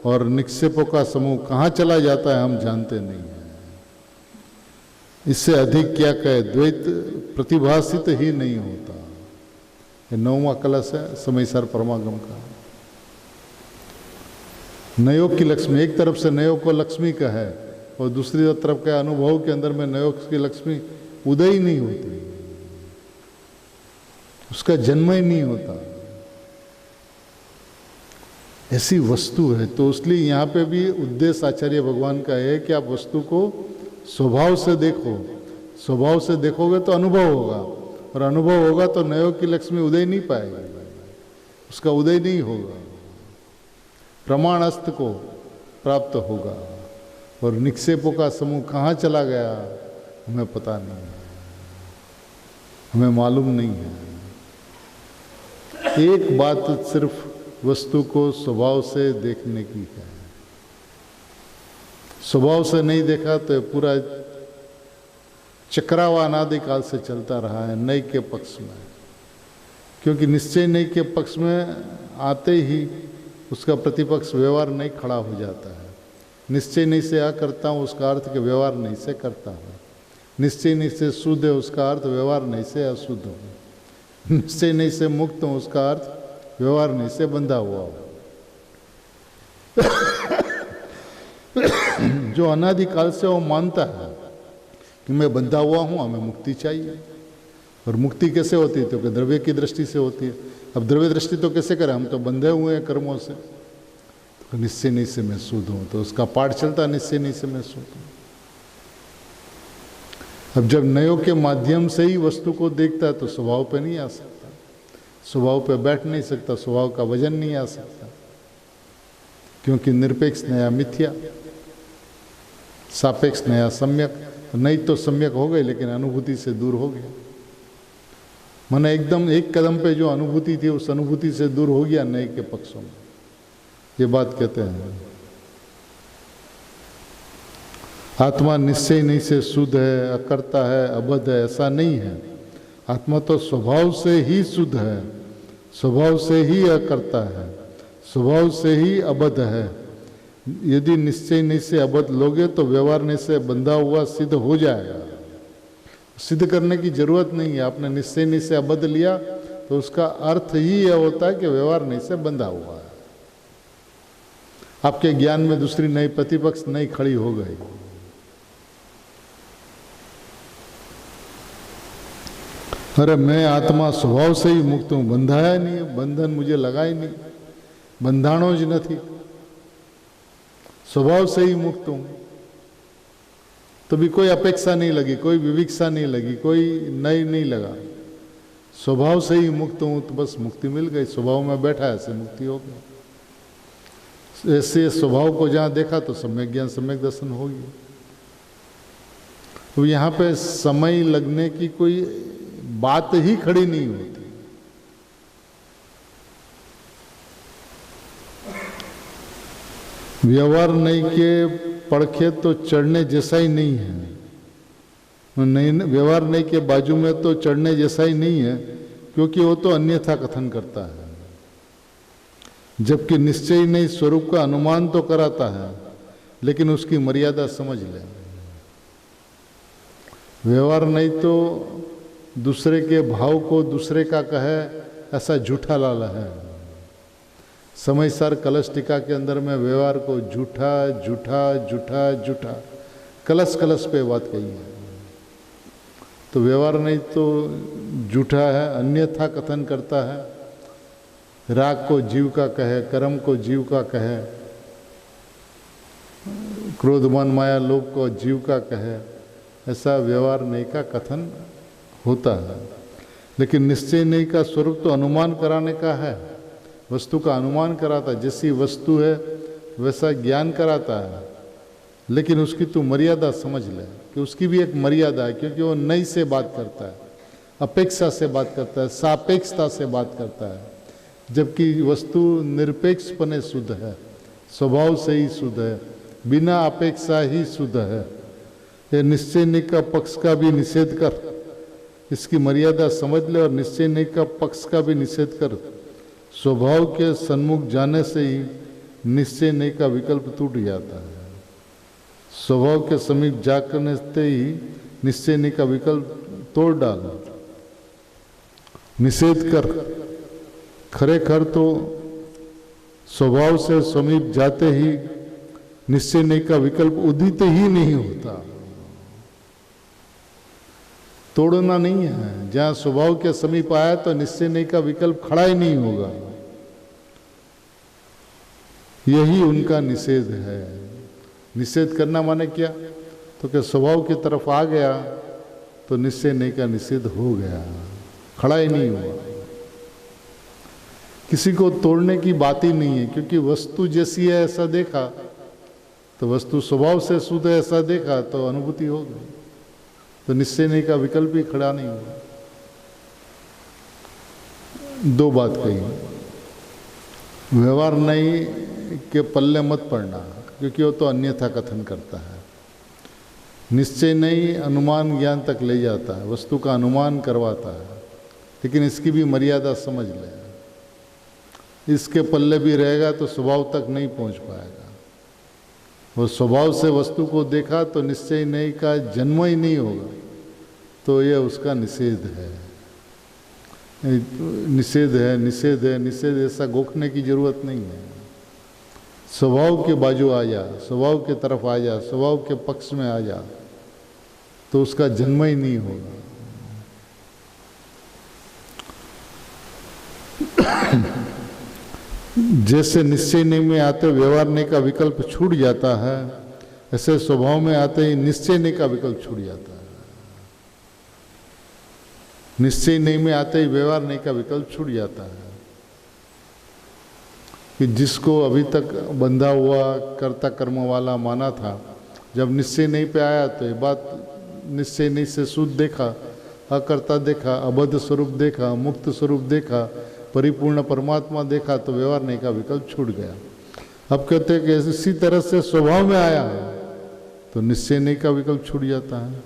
Speaker 1: और निक्षेपों का समूह कहाँ चला जाता है हम जानते नहीं हैं। इससे अधिक क्या कहे, द्वैत प्रतिभासित ही नहीं होता। ये 9वां कलश है समयसार परमागम का। नयोग की लक्ष्मी, एक तरफ से नयोग को लक्ष्मी का है और दूसरी तरफ के अनुभव के अंदर में नयोग की लक्ष्मी उदय ही नहीं होती, उसका जन्म ही नहीं होता, ऐसी वस्तु है। तो इसलिए यहाँ पे भी उद्देश्य आचार्य भगवान का है कि आप वस्तु को स्वभाव से देखो, स्वभाव से देखोगे तो अनुभव होगा और अनुभव होगा तो नयोग की लक्ष्मी उदय नहीं पाएगी, उसका उदय नहीं होगा, प्रमाण अस्त को प्राप्त होगा और निक्षेपों का समूह कहाँ चला गया हमें पता नहीं है, हमें मालूम नहीं है। एक बात सिर्फ वस्तु को स्वभाव से देखने की है, स्वभाव से नहीं देखा तो पूरा चक्रावा अनादिकाल से चलता रहा है नई के पक्ष में, क्योंकि निश्चय नई के पक्ष में आते ही उसका प्रतिपक्ष व्यवहार नहीं खड़ा हो जाता है। निश्चय नहीं से आ करता हूँ उसका अर्थ के व्यवहार नहीं से करता हूँ, निश्चय नहीं से शुद्ध है उसका अर्थ व्यवहार नहीं से अशुद्ध हूँ, निश्चय नहीं से मुक्त हूँ उसका अर्थ व्यवहार नहीं से बंधा हुआ हो। जो अनादिकाल से वो मानता है कि मैं बंधा हुआ हूँ, हमें मुक्ति चाहिए। और मुक्ति कैसे होती है, तो कि द्रव्य की दृष्टि से होती है। अब द्रव्य दृष्टि तो कैसे करें, हम तो बंधे हुए हैं कर्मों से। तो निश्चय नहीं से मैं शुद्ध हूँ, तो उसका पाठ चलता है निश्चय नहीं से मैं शुद्ध हूँ। अब जब नयों के माध्यम से ही वस्तु को देखता है तो स्वभाव पे नहीं आ सकता, स्वभाव पे बैठ नहीं सकता, स्वभाव का वजन नहीं आ सकता, क्योंकि निरपेक्ष नया मिथ्या, सापेक्ष नया सम्यक। नहीं तो सम्यक हो गए लेकिन अनुभूति से दूर हो गया, माने एकदम एक कदम पे जो अनुभूति थी उस अनुभूति से दूर हो गया नए के पक्षों में। ये बात कहते हैं आत्मा निश्चय नहीं से शुद्ध है, अकर्ता है, अबद्ध है, ऐसा नहीं है। आत्मा तो स्वभाव से ही शुद्ध है, स्वभाव से ही अकर्ता है, स्वभाव से ही अबद्ध है। यदि निश्चय नहीं से अबद्ध लोगे तो व्यवहार नहीं से बंधा हुआ सिद्ध हो जाएगा। सिद्ध करने की जरूरत नहीं है, आपने निश्चय नहीं से अबद्ध लिया तो उसका अर्थ ही यह होता है कि व्यवहार नहीं से बंधा हुआ है। आपके ज्ञान में दूसरी नई प्रतिपक्ष नई खड़ी हो गई। अरे मैं आत्मा स्वभाव से ही मुक्त हूं, बंधाया नहीं, बंधन मुझे लगा ही नहीं, बंधाणो ज नहीं, स्वभाव से ही मुक्त हूं, तो भी कोई अपेक्षा नहीं लगी, कोई विविक्षा नहीं लगी, कोई नई नहीं लगा, स्वभाव से ही मुक्त हूं, तो बस मुक्ति मिल गई। स्वभाव में बैठा ऐसे मुक्ति हो गई। ऐसे स्वभाव को जहां देखा तो सम्यक ज्ञान सम्यक दर्शन होगी। तो यहाँ पे समय लगने की कोई बात ही खड़ी नहीं होती। व्यवहार नहीं के पड़खे तो चढ़ने जैसा ही नहीं है, नहीं व्यवहार नहीं के बाजू में तो चढ़ने जैसा ही नहीं है, क्योंकि वो तो अन्यथा कथन करता है, जबकि निश्चय नहीं स्वरूप का अनुमान तो कराता है, लेकिन उसकी मर्यादा समझ ले। व्यवहार नहीं तो दूसरे के भाव को दूसरे का कहे ऐसा झूठा लाला है। समयसार कलश टीका के अंदर में व्यवहार को झूठा झूठा झूठा झूठा कलश कलश पे बात कही है। तो व्यवहार नहीं तो झूठा है, अन्यथा कथन करता है, राग को जीव का कहे, कर्म को जीव का कहे, क्रोध मान माया लोभ को जीव का कहे, ऐसा व्यवहार नहीं का कथन होता है। लेकिन निश्चय नहीं का स्वरूप तो अनुमान कराने का है, वस्तु का अनुमान कराता है। जैसी वस्तु है वैसा ज्ञान कराता है, लेकिन उसकी तू मर्यादा समझ ले कि उसकी भी एक मर्यादा है, क्योंकि वो नई से बात करता है, अपेक्षा से बात करता है, सापेक्षता से बात करता है, जबकि वस्तु निरपेक्षपने शुद्ध है, स्वभाव से ही शुद्ध है, बिना अपेक्षा ही शुद्ध है। ये निश्चय का पक्ष का भी निषेध कर, इसकी मर्यादा समझ ले, और निश्चय का पक्ष का भी निषेध कर। स्वभाव के सन्मुख जाने से ही निश्चय का विकल्प टूट जाता है। स्वभाव के समीप जा करने से ही निश्चय का विकल्प तोड़ डालो, निषेध कर। खरेखर तो स्वभाव से समीप जाते ही निश्चय का विकल्प उदित ही नहीं होता, तोड़ना नहीं है। जहां स्वभाव के समीप आया तो निश्चय का विकल्प खड़ा ही नहीं होगा, यही उनका निषेध है। निषेध करना माने क्या? तो कि स्वभाव की तरफ आ गया तो निश्चय का निषेध हो गया, खड़ा ही नहीं हुआ। किसी को तोड़ने की बात ही नहीं है, क्योंकि वस्तु जैसी है ऐसा देखा, तो वस्तु स्वभाव से शुद्ध है ऐसा देखा तो अनुभूति हो गई, तो निश्चय का विकल्प ही खड़ा नहीं हुआ। दो बात कही, व्यवहार नहीं के पल्ले मत पड़ना, क्योंकि वो तो अन्यथा कथन करता है। निश्चय नहीं अनुमान ज्ञान तक ले जाता है, वस्तु का अनुमान करवाता है, लेकिन इसकी भी मर्यादा समझ ले। इसके पल्ले भी रहेगा तो स्वभाव तक नहीं पहुंच पाएगा। वो स्वभाव से वस्तु को देखा तो निश्चय नहीं का जन्म ही नहीं होगा, तो ये उसका निषेध है। निषेध है, निषेध है, निषेध, ऐसा गोखने की जरूरत नहीं है। स्वभाव के बाजू आ जा, स्वभाव के तरफ आ जा, स्वभाव के पक्ष में आ जा, तो उसका जन्म ही नहीं होगा। जैसे निश्चय नहीं में आते व्यवहार नहीं का विकल्प छूट जाता है, ऐसे स्वभाव में आते ही निश्चय नहीं का विकल्प छूट जाता है। निश्चय नहीं में आते ही व्यवहार नहीं का विकल्प छूट जाता है। कि जिसको अभी तक बंधा हुआ कर्ता कर्म वाला माना था, जब निश्चय नहीं पे आया तो ये बात निश्चय नहीं से शुद्ध देखा, अकर्ता देखा, अबद्ध स्वरूप देखा, मुक्त स्वरूप देखा, परिपूर्ण परमात्मा देखा, तो व्यवहार नहीं का विकल्प छूट गया। अब कहते हैं कि इसी तरह से स्वभाव में आया तो निश्चय नहीं का विकल्प छूट जाता है।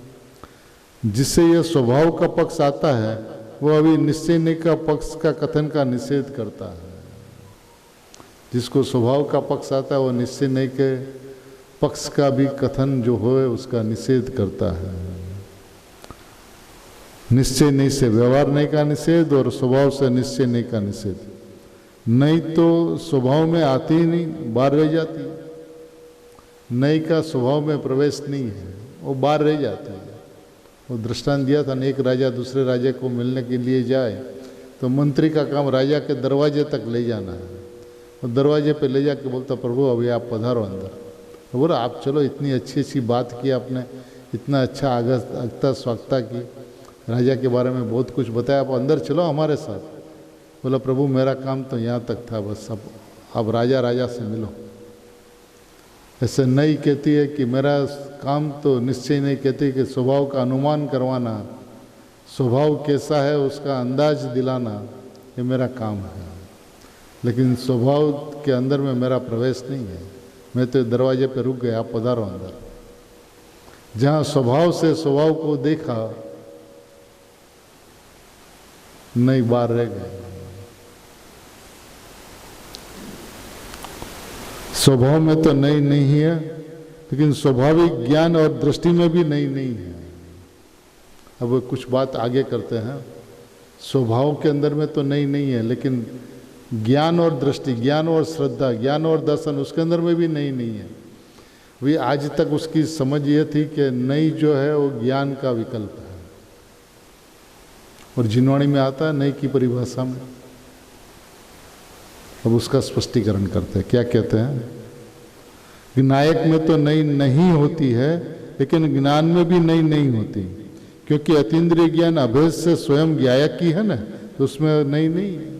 Speaker 1: जिससे यह स्वभाव का पक्ष आता है वो अभी निश्चय नहीं का पक्ष का कथन का निषेध करता है। जिसको स्वभाव का पक्ष आता है वो निश्चय नहीं के पक्ष का भी कथन जो हो उसका निषेध करता है। निश्चय नहीं से व्यवहार नहीं का निषेध और स्वभाव से निश्चय नहीं का निषेध। नहीं तो स्वभाव में आती ही नहीं, बाहर रह जाती है। नहीं का स्वभाव में प्रवेश नहीं है, वो बाहर रह जाती है। वो दृष्टांत दिया था ना, एक राजा दूसरे राजा को मिलने के लिए जाए तो मंत्री का काम राजा के दरवाजे तक ले जाना है। और दरवाजे पे ले जाके बोलता, प्रभु अभी आप पधारो अंदर। तो बोला आप चलो, इतनी अच्छी अच्छी बात की आपने, इतना अच्छा आगता स्वागता की, राजा के बारे में बहुत कुछ बताया, आप अंदर चलो हमारे साथ। बोला प्रभु मेरा काम तो यहाँ तक था, बस अब राजा राजा से मिलो। ऐसे नहीं कहती है कि मेरा काम तो निश्चय नहीं कहती कि स्वभाव का अनुमान करवाना, स्वभाव कैसा है उसका अंदाज दिलाना, ये मेरा काम है। लेकिन स्वभाव के अंदर में मेरा प्रवेश नहीं है, मैं तो दरवाजे पे रुक गया, आप पधारो अंदर। जहाँ स्वभाव से स्वभाव को देखा, नहीं बाहर रह गए। स्वभाव में तो नई नहीं है, लेकिन स्वाभाविक ज्ञान और दृष्टि में भी नई नहीं है। अब कुछ बात आगे करते हैं। स्वभाव के अंदर में तो नई नहीं है, लेकिन ज्ञान और दृष्टि, ज्ञान और श्रद्धा, ज्ञान और दर्शन, उसके अंदर में भी नई नहीं है। वे आज तक उसकी समझ ये थी कि नई जो है वो ज्ञान का विकल्प है। और जिनवाणी में आता है नई की परिभाषा में। अब उसका स्पष्टीकरण करते हैं। क्या कहते हैं कि नायक में तो नई नहीं होती है, लेकिन ज्ञान में भी नई नहीं होती, क्योंकि अतीन्द्रिय ज्ञान अभेद से स्वयं ज्ञायक की है ना, तो उसमें नई नहीं है।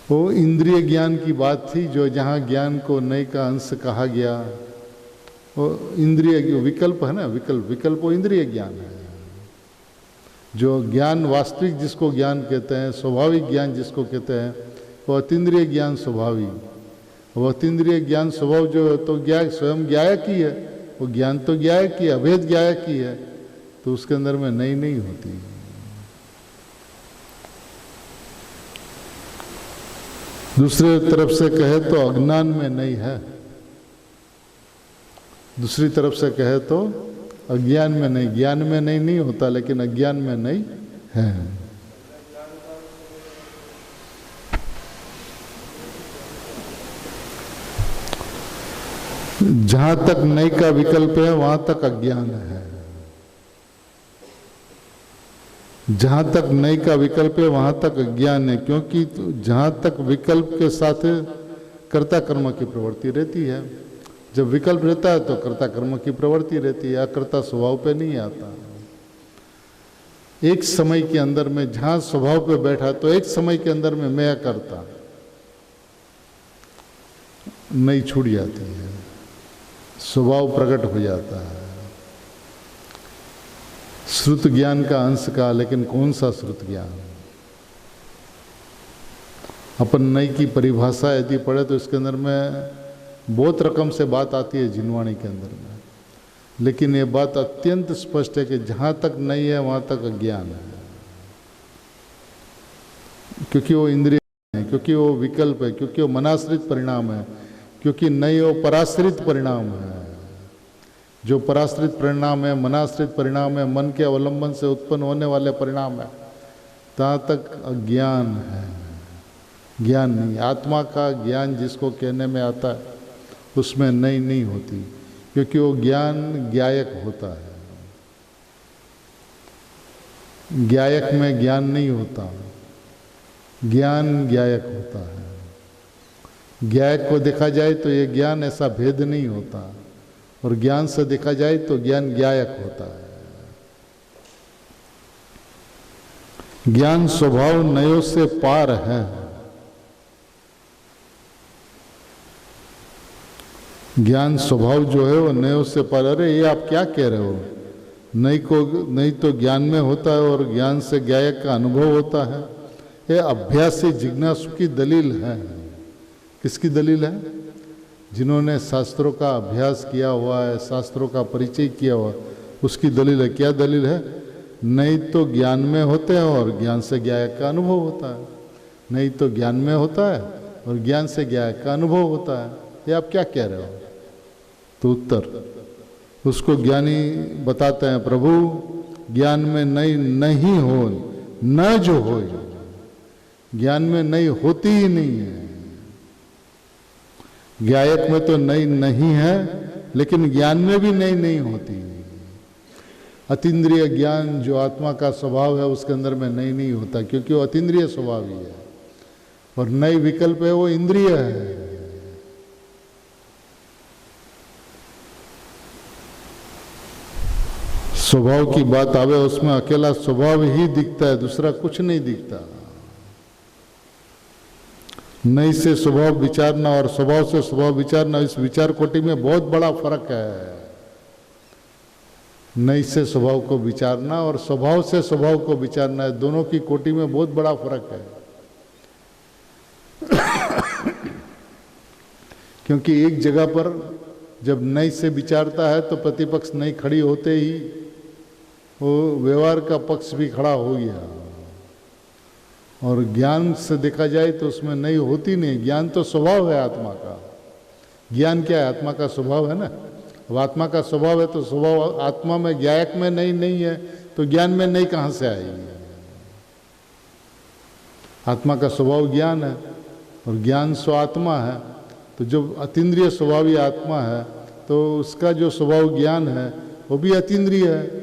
Speaker 1: वो इंद्रिय ज्ञान की बात थी, जो जहाँ ज्ञान को नय का अंश कहा गया, वो इंद्रिय विकल्प है ना, विकल्प वो इंद्रिय ज्ञान है। जो ज्ञान वास्तविक जिसको ज्ञान कहते हैं, स्वाभाविक ज्ञान जिसको कहते हैं, वो अतीन्द्रिय ज्ञान स्वाभाविक। वो अतीन्द्रिय ज्ञान स्वभाव जो है तो स्वयं ज्ञायक ही है, वो ज्ञान तो ज्ञायक ही है, अभेद ज्ञायक ही है, तो उसके अंदर में नई नहीं होती। दूसरे तरफ से कहे तो अज्ञान में नहीं है, दूसरी तरफ से कहे तो अज्ञान में नहीं, ज्ञान में नहीं होता, लेकिन अज्ञान में नहीं है। जहां तक नई का विकल्प है वहां तक अज्ञान है, जहां तक नई का विकल्प है वहां तक अज्ञान है, क्योंकि जहां तक विकल्प के साथ कर्ता कर्म की प्रवृत्ति रहती है, जब विकल्प रहता है तो कर्ता कर्म की प्रवृत्ति रहती है, अकर्ता स्वभाव पे नहीं आता। एक समय के अंदर में जहां स्वभाव पे बैठा तो एक समय के अंदर में मैं करता नहीं छूट जाती है, स्वभाव प्रकट हो जाता है। श्रुत ज्ञान का अंश का, लेकिन कौन सा श्रुत ज्ञान? अपन नई की परिभाषा यदि पढ़े तो इसके अंदर में बहुत रकम से बात आती है जिनवाणी के अंदर में, लेकिन ये बात अत्यंत स्पष्ट है कि जहां तक नहीं है वहां तक अज्ञान है, क्योंकि वो इंद्रिय है, क्योंकि वो विकल्प है, क्योंकि वो मनाश्रित परिणाम है, क्योंकि नहीं वो पराश्रित परिणाम है। जो पराश्रित परिणाम है, मनाश्रित परिणाम है, मन के अवलंबन से उत्पन्न होने वाले परिणाम है, तहाँ तक अज्ञान है, ज्ञान नहीं। आत्मा का ज्ञान जिसको कहने में आता है उसमें नहीं होती, क्योंकि वो ज्ञान ज्ञायक होता है, ज्ञायक में ज्ञान नहीं होता, ज्ञान ज्ञायक होता है। ज्ञायक को देखा जाए तो ये ज्ञान ऐसा भेद नहीं होता, और ज्ञान से देखा जाए तो ज्ञान ज्ञायक होता है। ज्ञान स्वभाव नयों से पार है। ज्ञान स्वभाव जो है वो नयों से पार। अरे ये आप क्या कह रहे हो? नहीं तो ज्ञान में होता है और ज्ञान से ज्ञायक का अनुभव होता है। ये अभ्यास से जिज्ञासु की दलील है। किसकी दलील है? जिन्होंने शास्त्रों का अभ्यास किया हुआ है, शास्त्रों का परिचय किया हुआ, उसकी दलील है। क्या दलील है? नहीं तो ज्ञान में होते हैं और ज्ञान से ज्ञायक का अनुभव होता है। नहीं तो ज्ञान में होता है और ज्ञान से ज्ञायक का अनुभव होता है। ये आप क्या कह रहे हो? तो उत्तर उसको ज्ञानी बताते हैं, प्रभु ज्ञान में नहीं हो, न जो हो, ज्ञान में नहीं होती ही नहीं है। ज्ञायक में तो नहीं है, लेकिन ज्ञान में भी नहीं होती। अतीन्द्रिय ज्ञान जो आत्मा का स्वभाव है उसके अंदर में नहीं होता, क्योंकि वो अतीन्द्रिय स्वभाव ही है, और नई विकल्प है वो इंद्रिय है। स्वभाव की बात आवे उसमें अकेला स्वभाव ही दिखता है, दूसरा कुछ नहीं दिखता। नई से स्वभाव विचारना और स्वभाव से स्वभाव विचारना, इस विचार कोटि में बहुत बड़ा फर्क है। नई से स्वभाव को विचारना और स्वभाव से स्वभाव को विचारना, दोनों की कोटि में बहुत बड़ा फर्क है। क्योंकि एक जगह पर जब नई से विचारता है तो प्रतिपक्ष नई खड़ी होते ही वो व्यवहार का पक्ष भी खड़ा हो गया, और ज्ञान से देखा जाए तो उसमें नहीं होती नहीं। ज्ञान तो स्वभाव है आत्मा का। ज्ञान क्या है? आत्मा का स्वभाव है ना। अब आत्मा का स्वभाव है तो स्वभाव आत्मा में ज्ञायक में नहीं है, तो ज्ञान में नहीं कहाँ से आएगी? आत्मा का स्वभाव ज्ञान है और ज्ञान स्व आत्मा है, तो जो अतीन्द्रिय स्वभावी आत्मा है तो उसका जो स्वभाव ज्ञान है वो भी अतीन्द्रिय है।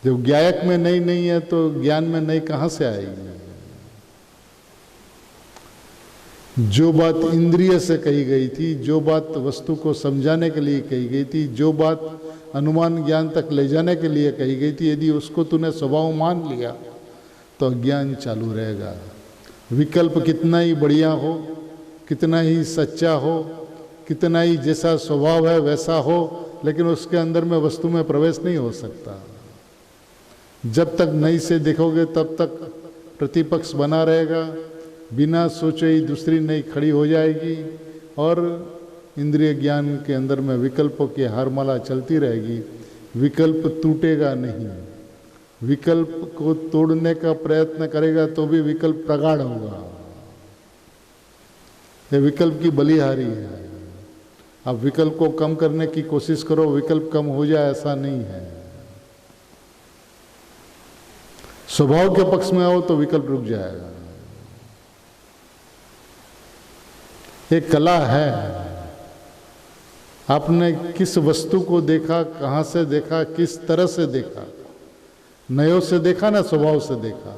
Speaker 1: जब ज्ञायक में नहीं है तो ज्ञान में नहीं कहाँ से आएगी? जो बात इंद्रिय से कही गई थी, जो बात वस्तु को समझाने के लिए कही गई थी, जो बात अनुमान ज्ञान तक ले जाने के लिए कही गई थी, यदि उसको तूने स्वभाव मान लिया तो अज्ञान चालू रहेगा। विकल्प कितना ही बढ़िया हो, कितना ही सच्चा हो, कितना ही जैसा स्वभाव है वैसा हो, लेकिन उसके अंदर में वस्तु में प्रवेश नहीं हो सकता। जब तक नहीं से देखोगे तब तक प्रतिपक्ष बना रहेगा, बिना सोचे ही दूसरी नई खड़ी हो जाएगी और इंद्रिय ज्ञान के अंदर में विकल्पों की हारमाला चलती रहेगी। विकल्प टूटेगा नहीं, विकल्प को तोड़ने का प्रयत्न करेगा तो भी विकल्प प्रगाढ़ होगा। यह विकल्प की बलिहारी है। आप विकल्प को कम करने की कोशिश करो, विकल्प कम हो जाए ऐसा नहीं है। स्वभाव के पक्ष में आओ तो विकल्प रुक जाएगा। एक कला है, आपने किस वस्तु को देखा, कहां से देखा, किस तरह से देखा। नयों से देखा ना स्वभाव से देखा,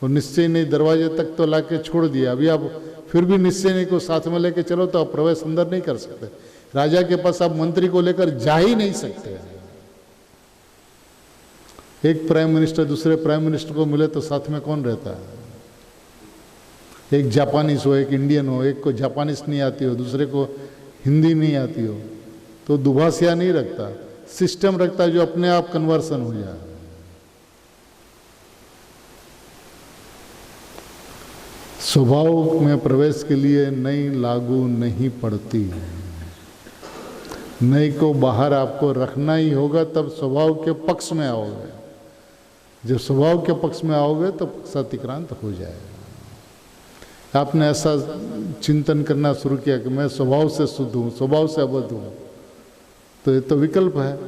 Speaker 1: वो निश्चय नहीं दरवाजे तक तो लाके छोड़ दिया। अभी आप फिर भी निश्चय नहीं को साथ में लेके चलो तो आप प्रवेश अंदर नहीं कर सकते। राजा के पास आप मंत्री को लेकर जा ही नहीं सकते। एक प्राइम मिनिस्टर दूसरे प्राइम मिनिस्टर को मिले तो साथ में कौन रहता है? एक जापानीज हो, एक इंडियन हो, एक को जापानीज नहीं आती हो, दूसरे को हिंदी नहीं आती हो, तो दुभाषिया नहीं रखता, सिस्टम रखता जो अपने आप कन्वर्सन हो जाए। स्वभाव में प्रवेश के लिए नई लागू नहीं पड़ती। नई को बाहर आपको रखना ही होगा, तब स्वभाव के पक्ष में आओगे। जब स्वभाव के पक्ष में आओगे तो पक्षातिक्रांत हो जाएगा। आपने ऐसा चिंतन करना शुरू किया कि मैं स्वभाव से शुद्ध हूँ, स्वभाव से अबद्ध हूँ, तो ये तो विकल्प है।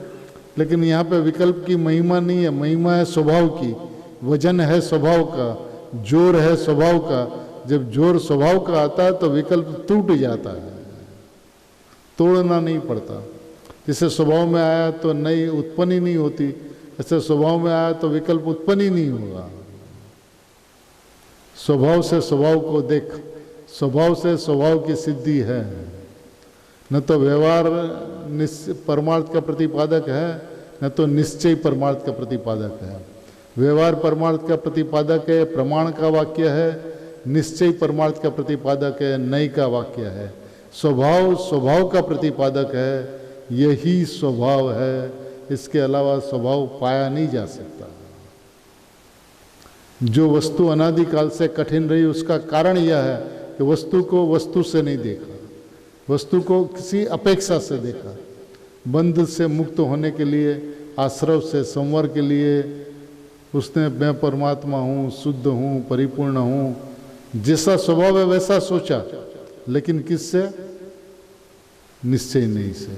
Speaker 1: लेकिन यहाँ पे विकल्प की महिमा नहीं है, महिमा है स्वभाव की। वजन है स्वभाव का, जोर है स्वभाव का। जब जोर स्वभाव का आता है तो विकल्प टूट जाता है, तोड़ना नहीं पड़ता। जैसे स्वभाव में आया तो नई उत्पन्न ही नहीं होती, ऐसे स्वभाव में आया तो विकल्प उत्पन्न ही नहीं होगा। स्वभाव से स्वभाव को देख, स्वभाव से स्वभाव की सिद्धि है। न तो व्यवहार परमार्थ का प्रतिपादक है, न तो निश्चय परमार्थ का प्रतिपादक है। व्यवहार परमार्थ का प्रतिपादक है, प्रमाण का वाक्य है। निश्चय परमार्थ का प्रतिपादक है, नई का वाक्य है। स्वभाव स्वभाव का प्रतिपादक है, यही स्वभाव है। इसके अलावा स्वभाव पाया नहीं जा सकता। जो वस्तु अनादिकाल से कठिन रही उसका कारण यह है कि वस्तु को वस्तु से नहीं देखा, वस्तु को किसी अपेक्षा से देखा। बंध से मुक्त होने के लिए, आश्रव से संवर के लिए उसने मैं परमात्मा हूँ, शुद्ध हूँ, परिपूर्ण हूँ, जैसा स्वभाव है वैसा सोचा। लेकिन किससे? निश्चय नहीं से।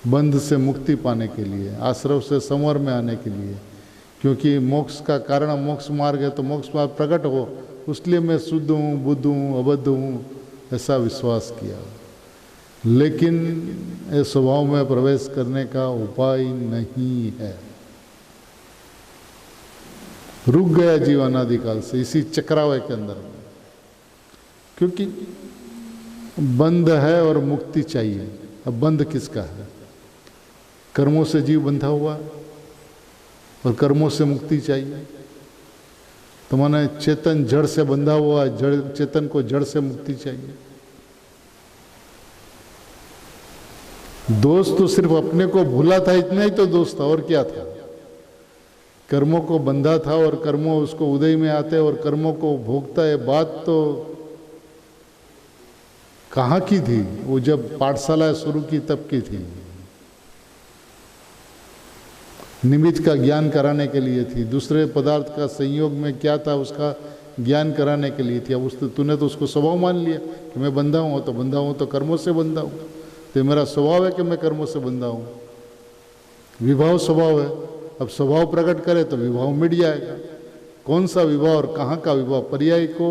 Speaker 1: बंध से मुक्ति पाने के लिए, आश्रव से संवर में आने के लिए। क्योंकि मोक्ष का कारण मोक्ष मार्ग है, तो मोक्ष मार्ग प्रकट हो, उसलिए मैं शुद्ध हूँ, बुद्ध हूँ, अबद्ध हूँ, ऐसा विश्वास किया। लेकिन ये स्वभाव में प्रवेश करने का उपाय नहीं है। रुक गया जीव अनादिकाल से इसी चक्रावे के अंदर, क्योंकि बंध है और मुक्ति चाहिए। अब बंध किसका है? कर्मों से जीव बंधा हुआ और कर्मों से मुक्ति चाहिए। तो माने चेतन जड़ से बंधा हुआ, जड़ चेतन को जड़ से मुक्ति चाहिए। दोस्त तो सिर्फ अपने को भूला था, इतना ही तो दोस्त था, और क्या था? कर्मों को बंधा था और कर्मों उसको उदय में आते और कर्मों को भोगता है। बात तो कहाँ की थी? वो जब पाठशाला शुरू की तब की थी। निमित्त का ज्ञान कराने के लिए थी, दूसरे पदार्थ का संयोग में क्या था उसका ज्ञान कराने के लिए थी। अब तूने तो उसको स्वभाव मान लिया कि मैं बंधा हूँ, तो बंधा हूँ तो कर्मों से बंधा हूँ, तो मेरा स्वभाव है कि मैं कर्मों से बंधा हूँ। विभाव स्वभाव है, अब स्वभाव प्रकट करे तो विभाव मिट जाएगा। कौन सा विभाव और कहाँ का विभाव? पर्याय को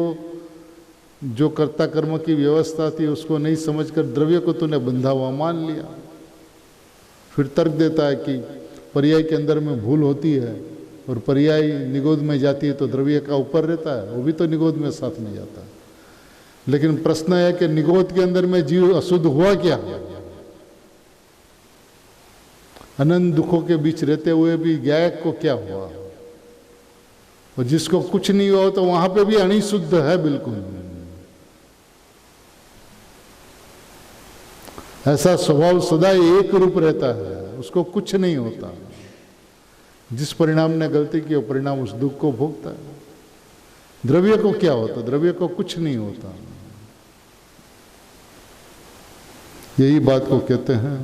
Speaker 1: जो कर्ता कर्म की व्यवस्था थी उसको नहीं समझकर द्रव्य को तूने बंधा हुआ मान लिया। फिर तर्क देता है कि पर्याय के अंदर में भूल होती है और पर्याय निगोद में जाती है तो द्रव्य का ऊपर रहता है, वो भी तो निगोद में साथ में जाता है। लेकिन प्रश्न है कि निगोद के अंदर में जीव अशुद्ध हुआ क्या? अनंत दुखों के बीच रहते हुए भी गायक को क्या हुआ? और जिसको कुछ नहीं हो तो वहां पे भी अणि शुद्ध है बिल्कुल। ऐसा स्वभाव सदा एक रूप रहता है, उसको कुछ नहीं होता। जिस परिणाम ने गलती की वो परिणाम उस दुख को भोगता है। द्रव्य को क्या होता? द्रव्य को कुछ नहीं होता। यही बात को कहते हैं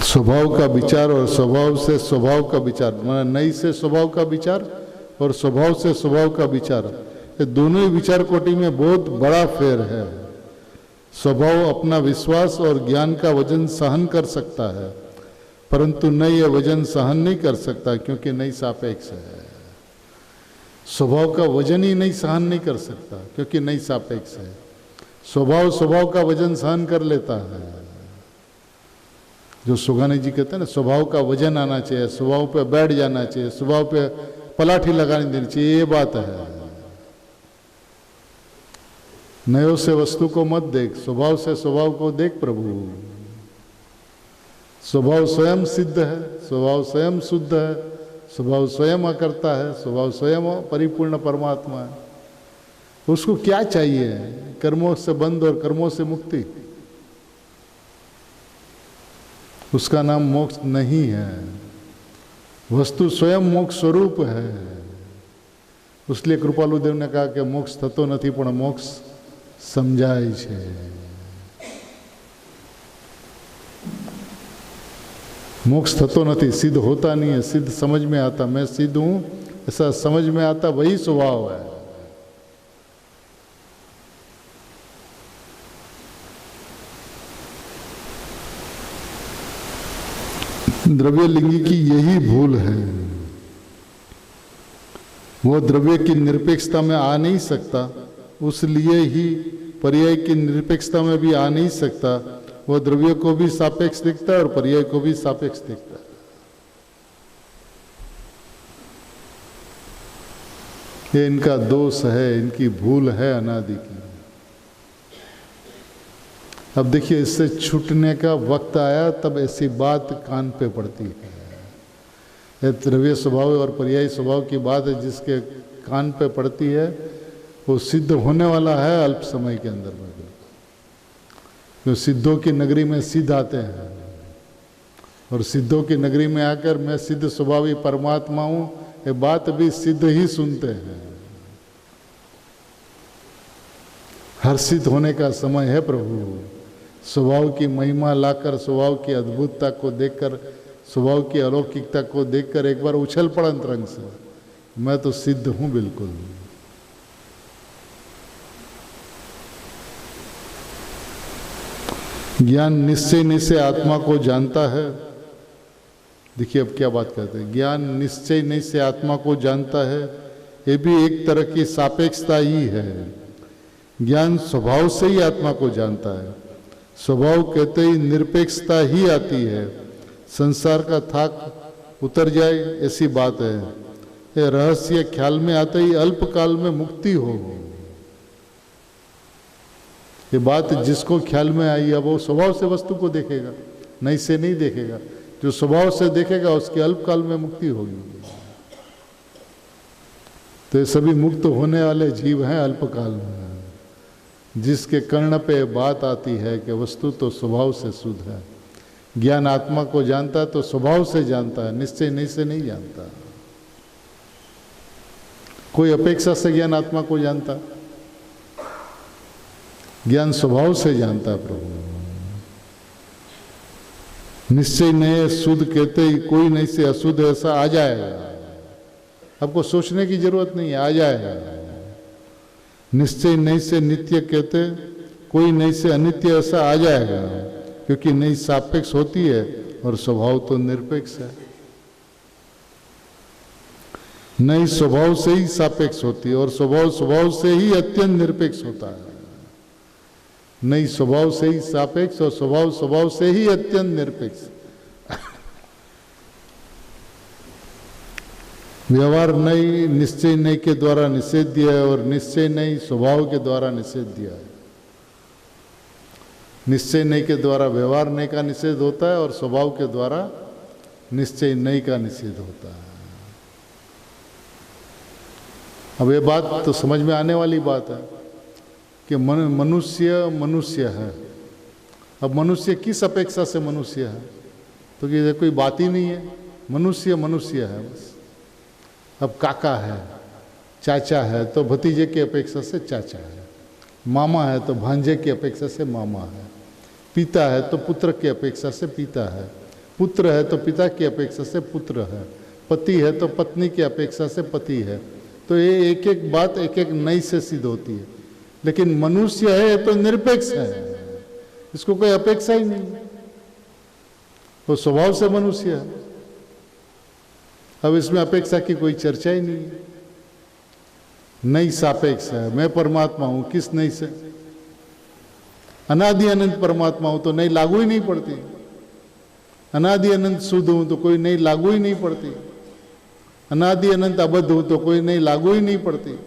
Speaker 1: स्वभाव का विचार और स्वभाव से स्वभाव का विचार, मतलब नई से स्वभाव का विचार और स्वभाव से स्वभाव का विचार, ये दोनों ही विचार कोटि में बहुत बड़ा फेर है। स्वभाव अपना विश्वास और ज्ञान का वजन सहन कर सकता है, परंतु नई यह वजन सहन नहीं कर सकता, क्योंकि नई सापेक्ष है। स्वभाव का वजन ही नहीं सहन नहीं कर सकता, क्योंकि नई सापेक्ष है। स्वभाव का वजन सहन कर लेता है। जो सुगानी जी कहते हैं ना, स्वभाव का वजन आना चाहिए, स्वभाव पे बैठ जाना चाहिए, स्वभाव पे पलाठी लगानी देनी चाहिए, ये बात है। नयों से वस्तु को मत देख, स्वभाव से स्वभाव को देख प्रभु। स्वभाव स्वयं सिद्ध है, स्वभाव स्वयं शुद्ध है, स्वभाव स्वयं अकर्ता है, स्वभाव स्वयं परिपूर्ण परमात्मा है। उसको क्या चाहिए? कर्मों से बंध और कर्मों से मुक्ति। उसका नाम मोक्ष नहीं है। वस्तु स्वयं मोक्ष स्वरूप है। इसलिए कृपालु देव ने कहा कि मोक्ष थतो नहीं पण मोक्ष समझाय छे। मोक्ष थतो नहीं, सिद्ध होता नहीं है, सिद्ध समझ में आता। मैं सिद्ध हूं ऐसा समझ में आता, वही स्वभाव है। द्रव्य लिंगी की यही भूल है। वो द्रव्य की निरपेक्षता में आ नहीं सकता, उसलिए ही पर्याय की निरपेक्षता में भी आ नहीं सकता। वो द्रव्य को भी सापेक्ष दिखता है और पर्याय को भी सापेक्ष दिखता है। ये इनका दोष है, इनकी भूल है अनादि की। अब देखिए, इससे छूटने का वक्त आया तब ऐसी बात कान पे पड़ती है। ये द्रव्य स्वभाव और पर्यायी स्वभाव की बात है, जिसके कान पे पड़ती है वो सिद्ध होने वाला है अल्प समय के अंदर में। जो सिद्धों की नगरी में सिद्ध आते हैं और सिद्धों की नगरी में आकर मैं सिद्ध स्वभावी परमात्मा हूं, ये बात भी सिद्ध ही सुनते हैं। हर्षित होने का समय है प्रभु। स्वभाव की महिमा लाकर, स्वभाव की अद्भुतता को देखकर, स्वभाव की अलौकिकता को देखकर एक बार उछल पड़ अंतरंग से, मैं तो सिद्ध हूं बिल्कुल। ज्ञान निश्चय निश्चय आत्मा को जानता है। देखिए अब क्या बात करते हैं। ज्ञान निश्चय निश्चय आत्मा को जानता है, ये भी एक तरह की सापेक्षता ही है। ज्ञान स्वभाव से ही आत्मा को जानता है। स्वभाव कहते ही निरपेक्षता ही आती है। संसार का थाक उतर जाए ऐसी बात है। ये रहस्य ख्याल में आते ही अल्पकाल में मुक्ति हो। ये बात जिसको ख्याल में आई है वो स्वभाव से वस्तु को देखेगा, नहीं से नहीं देखेगा। जो स्वभाव से देखेगा उसके अल्पकाल में मुक्ति होगी। तो ये सभी मुक्त होने वाले जीव हैं अल्पकाल में। जिसके कर्ण पे बात आती है कि वस्तु तो स्वभाव से शुद्ध है। ज्ञान आत्मा को जानता है तो स्वभाव से जानता है, निश्चय नहीं से नहीं जानता। कोई अपेक्षा से ज्ञान आत्मा को जानता, ज्ञान स्वभाव से जानता है प्रभु। निश्चय नए शुद्ध कहते ही कोई नहीं से अशुद्ध ऐसा आ जाएगा। आपको सोचने की जरूरत नहीं है, आ जाएगा। निश्चय नहीं से नित्य कहते कोई नहीं से अनित्य ऐसा आ जाएगा, क्योंकि नहीं सापेक्ष होती है और स्वभाव तो निरपेक्ष है। नहीं स्वभाव से ही सापेक्ष होती है और स्वभाव से ही अत्यंत निरपेक्ष होता है। नहीं स्वभाव से ही सापेक्ष और स्वभाव से ही अत्यंत निरपेक्ष। व्यवहार नहीं निश्चय नहीं के द्वारा निषेध्य है और निश्चय नहीं स्वभाव के द्वारा निषेध्य है। निश्चय नहीं के द्वारा व्यवहार नहीं का निषेध होता है और स्वभाव के द्वारा निश्चय नहीं का निषेध होता है। अब ये बात तो समझ में आने वाली बात है कि मनुष्य मनुष्य है। अब मनुष्य किस अपेक्षा से मनुष्य है? तो ये कोई बात ही नहीं है, मनुष्य मनुष्य है बस। अब काका है, चाचा है तो भतीजे की अपेक्षा से चाचा है, मामा है तो भांजे की अपेक्षा से मामा है, पिता है तो पुत्र की अपेक्षा से पिता है, पुत्र है तो पिता की अपेक्षा से पुत्र है, पति है तो पत्नी की अपेक्षा से पति है। तो ये एक एक बात एक एक नई से सिद्ध होती है। लेकिन मनुष्य है तो निरपेक्ष है, इसको कोई अपेक्षा ही नहीं, वो स्वभाव से मनुष्य है। अब इसमें अपेक्षा की कोई चर्चा ही नहीं है। नई सापेक्ष है, मैं परमात्मा हूं, किस नई से? अनादि अनंत परमात्मा हूं तो नई लागू ही नहीं पड़ती। अनादि अनंत शुद्ध हूं तो कोई नई लागू ही नहीं पड़ती। अनादि अनंत अबद्ध हूं तो कोई नई लागू ही नहीं पड़ती।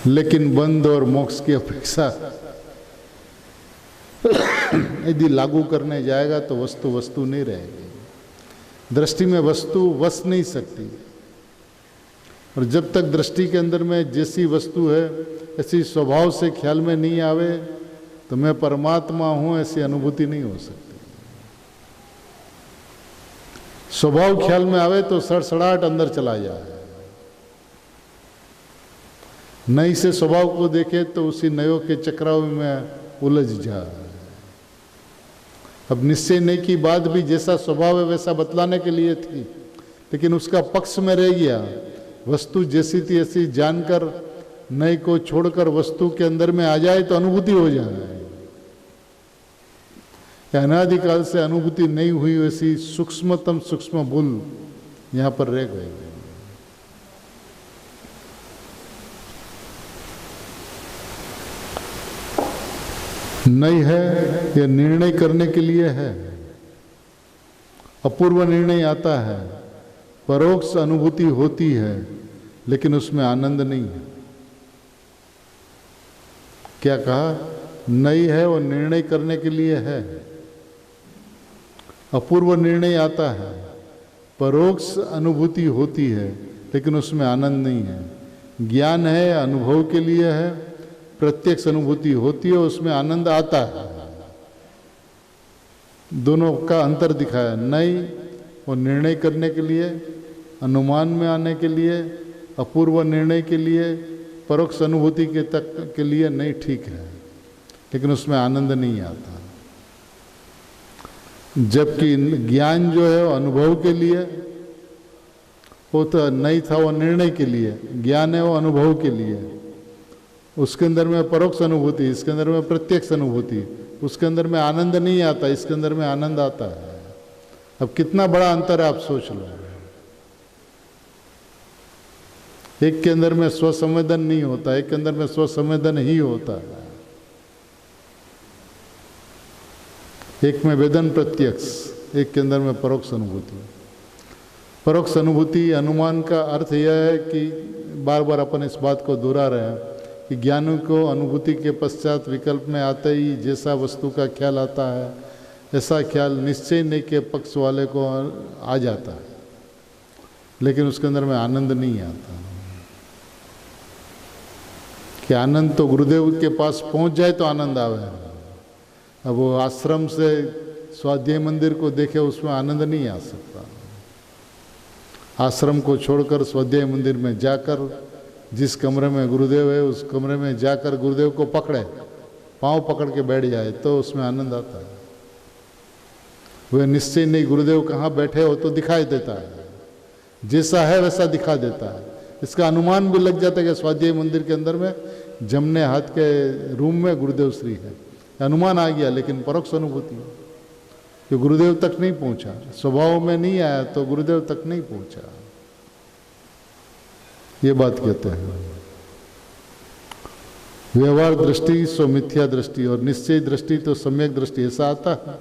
Speaker 1: लेकिन बंध और मोक्ष की अपेक्षा यदि लागू करने जाएगा तो वस्तु वस्तु नहीं रहेगी। दृष्टि में वस्तु वस नहीं सकती, और जब तक दृष्टि के अंदर में जैसी वस्तु है ऐसी स्वभाव से ख्याल में नहीं आवे तो मैं परमात्मा हूं ऐसी अनुभूति नहीं हो सकती। स्वभाव ख्याल में आवे तो सड़सड़ाहट अंदर चला जाए। नई से स्वभाव को देखे तो उसी नयों के चक्राव में उलझ जाए। अब निश्चय नहीं की बात भी जैसा स्वभाव है वैसा बतलाने के लिए थी, लेकिन उसका पक्ष में रह गया। वस्तु जैसी थी ऐसी जानकर नई को छोड़कर वस्तु के अंदर में आ जाए तो अनुभूति हो जाए। अनादिकाल से अनुभूति नहीं हुई वैसी सूक्ष्मतम सूक्ष्म भूल यहां पर रह गई। नहीं है, यह निर्णय करने के लिए है। अपूर्व निर्णय आता है, परोक्ष अनुभूति होती है, लेकिन उसमें आनंद नहीं है। क्या कहा? नहीं है, वो निर्णय करने के लिए है। अपूर्व निर्णय आता है, परोक्ष अनुभूति होती है, लेकिन उसमें आनंद नहीं है। ज्ञान है, अनुभव के लिए है, प्रत्यक्ष अनुभूति होती है, उसमें आनंद आता है। दोनों का अंतर दिखाया। नहीं वो निर्णय करने के लिए, अनुमान में आने के लिए, अपूर्व निर्णय के लिए, परोक्ष अनुभूति के तक के लिए नहीं ठीक है, लेकिन उसमें आनंद नहीं आता। जबकि ज्ञान जो है वो अनुभव के लिए, वो तो नहीं था, वो निर्णय के लिए। ज्ञान है वो अनुभव के लिए, उसके अंदर में परोक्ष अनुभूति, इसके अंदर में प्रत्यक्ष अनुभूति। उसके अंदर में आनंद नहीं आता, इसके अंदर में आनंद आता है। अब कितना बड़ा अंतर है आप सोच लो। एक के अंदर में स्वसंवेदन नहीं होता, एक के अंदर में स्वसंवेदन ही होता है। एक में वेदन प्रत्यक्ष, एक के अंदर में परोक्ष अनुभूति। परोक्ष अनुभूति अनुमान का अर्थ यह है कि बार बार अपन इस बात को दोहरा रहे हैं कि ज्ञान को अनुभूति के पश्चात विकल्प में आते ही जैसा वस्तु का ख्याल आता है ऐसा ख्याल निश्चय नहीं के पक्ष वाले को आ जाता है, लेकिन उसके अंदर में आनंद नहीं आता। कि आनंद तो गुरुदेव के पास पहुंच जाए तो आनंद आवे। अब वो आश्रम से स्वाध्याय मंदिर को देखे उसमें आनंद नहीं आ सकता। आश्रम को छोड़कर स्वाध्याय मंदिर में जाकर जिस कमरे में गुरुदेव है उस कमरे में जाकर गुरुदेव को पकड़े, पांव पकड़ के बैठ जाए तो उसमें आनंद आता है। वह निश्चय नहीं गुरुदेव कहाँ बैठे हो तो दिखाई देता है, जैसा है वैसा दिखा देता है। इसका अनुमान भी लग जाता है कि स्वाध्याय मंदिर के अंदर में जमने हाथ के रूम में गुरुदेव श्री है, अनुमान आ गया। लेकिन परोक्ष अनुभूति कि गुरुदेव तक नहीं पहुंचा, स्वभाव में नहीं आया तो गुरुदेव तक नहीं पहुंचा, ये बात कहते हैं। व्यवहार दृष्टि सो मिथ्या दृष्टि और निश्चय दृष्टि तो सम्यक दृष्टि, ऐसा आता है।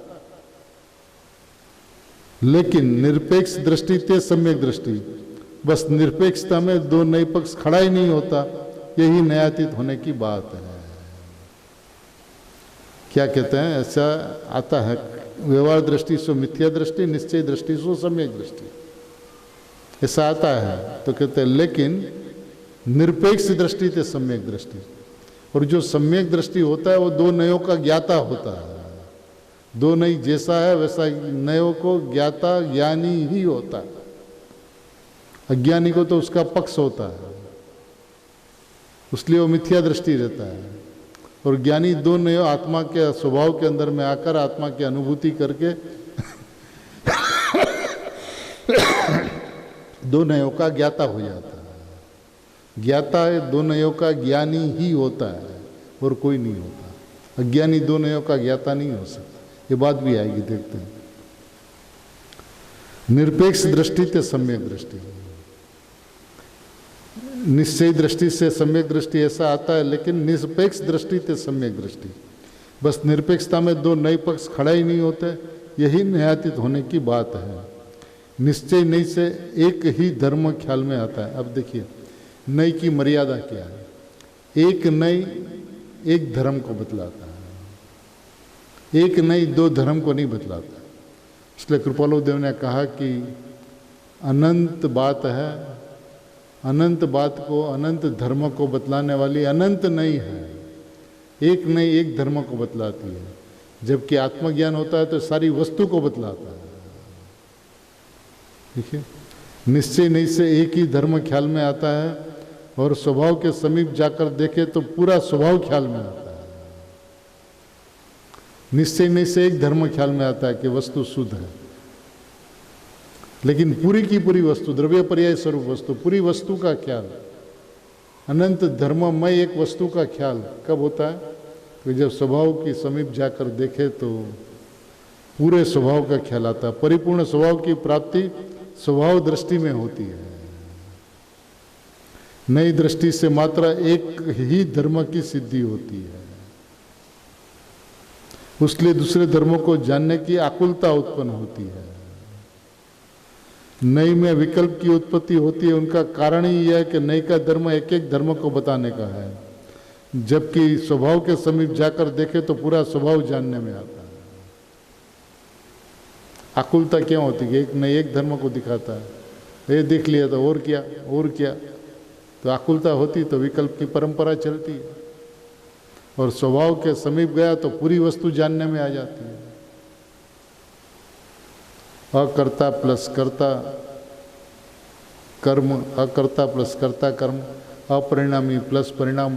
Speaker 1: लेकिन निरपेक्ष दृष्टि ते सम्यक दृष्टि, बस निरपेक्षता में दो नए पक्ष खड़ा ही नहीं होता, यही नयातीत होने की बात है। क्या कहते हैं, ऐसा आता है, व्यवहार दृष्टि सो मिथ्या दृष्टि, निश्चय दृष्टि सो सम्यक दृष्टि, ऐसा आता है। तो कहते हैं लेकिन निरपेक्ष दृष्टि से सम्यक दृष्टि, और जो सम्यक दृष्टि होता है वो दो नयों का ज्ञाता होता है। दो नई जैसा है वैसा नयों को ज्ञाता ज्ञानी ही होता है, अज्ञानी को तो उसका पक्ष होता है, इसलिए वो मिथ्या दृष्टि रहता है। और ज्ञानी दो नयों आत्मा के स्वभाव के अंदर में आकर आत्मा की अनुभूति करके दो नयों का ज्ञाता हो जाता है। ज्ञाता है दो नयों का ज्ञानी ही होता है और कोई नहीं होता। अज्ञानी दो नयों का ज्ञाता नहीं हो सकता, ये बात भी आएगी, देखते हैं। निरपेक्ष दृष्टि से सम्यक दृष्टि, निश्चय दृष्टि से सम्यक दृष्टि ऐसा आता है, लेकिन निरपेक्ष दृष्टि से सम्यक दृष्टि, बस निरपेक्षता में दो नए पक्ष खड़ा ही नहीं होते, यही न्यायातीत होने की बात है। निश्चय नई से एक ही धर्म ख्याल में आता है। अब देखिए नई की मर्यादा क्या है, एक नई एक धर्म को बतलाता है, एक नई दो धर्म को नहीं बतलाता। इसलिए कृपालु देव ने कहा कि अनंत बात है, अनंत बात को अनंत धर्म को बतलाने वाली अनंत नहीं है, एक नई एक धर्म को बतलाती है। जबकि आत्मज्ञान होता है तो सारी वस्तु को बतलाता है। देखिए निश्चय नहीं से एक ही धर्म ख्याल में आता है, और स्वभाव के समीप जाकर देखे तो पूरा स्वभाव ख्याल में आता है। निश्चय नहीं से एक धर्म ख्याल में आता है कि वस्तु शुद्ध है, लेकिन पूरी की पूरी वस्तु, द्रव्य पर्याय स्वरूप वस्तु, पूरी वस्तु का ख्याल, अनंत धर्ममय एक वस्तु का ख्याल कब होता है? कि जब स्वभाव के समीप जाकर देखे तो पूरे स्वभाव का ख्याल आता है। परिपूर्ण स्वभाव की प्राप्ति स्वभाव दृष्टि में होती है। नई दृष्टि से मात्र एक ही धर्म की सिद्धि होती है, उसलिए दूसरे धर्मों को जानने की आकुलता उत्पन्न होती है। नई में विकल्प की उत्पत्ति होती है, उनका कारण ही यह है कि नई का धर्म एक एक धर्म को बताने का है, जबकि स्वभाव के समीप जाकर देखे तो पूरा स्वभाव जानने में आता है। आकुलता क्यों होती है? एक नई एक धर्म को दिखाता है, ये देख लिया तो और क्या और क्या, तो आकुलता होती तो विकल्प की परंपरा चलती है, और स्वभाव के समीप गया तो पूरी वस्तु जानने में आ जाती है। अकर्ता प्लस कर्ता कर्म, अकर्ता प्लस कर्ता कर्म, अपरिणामी प्लस परिणाम,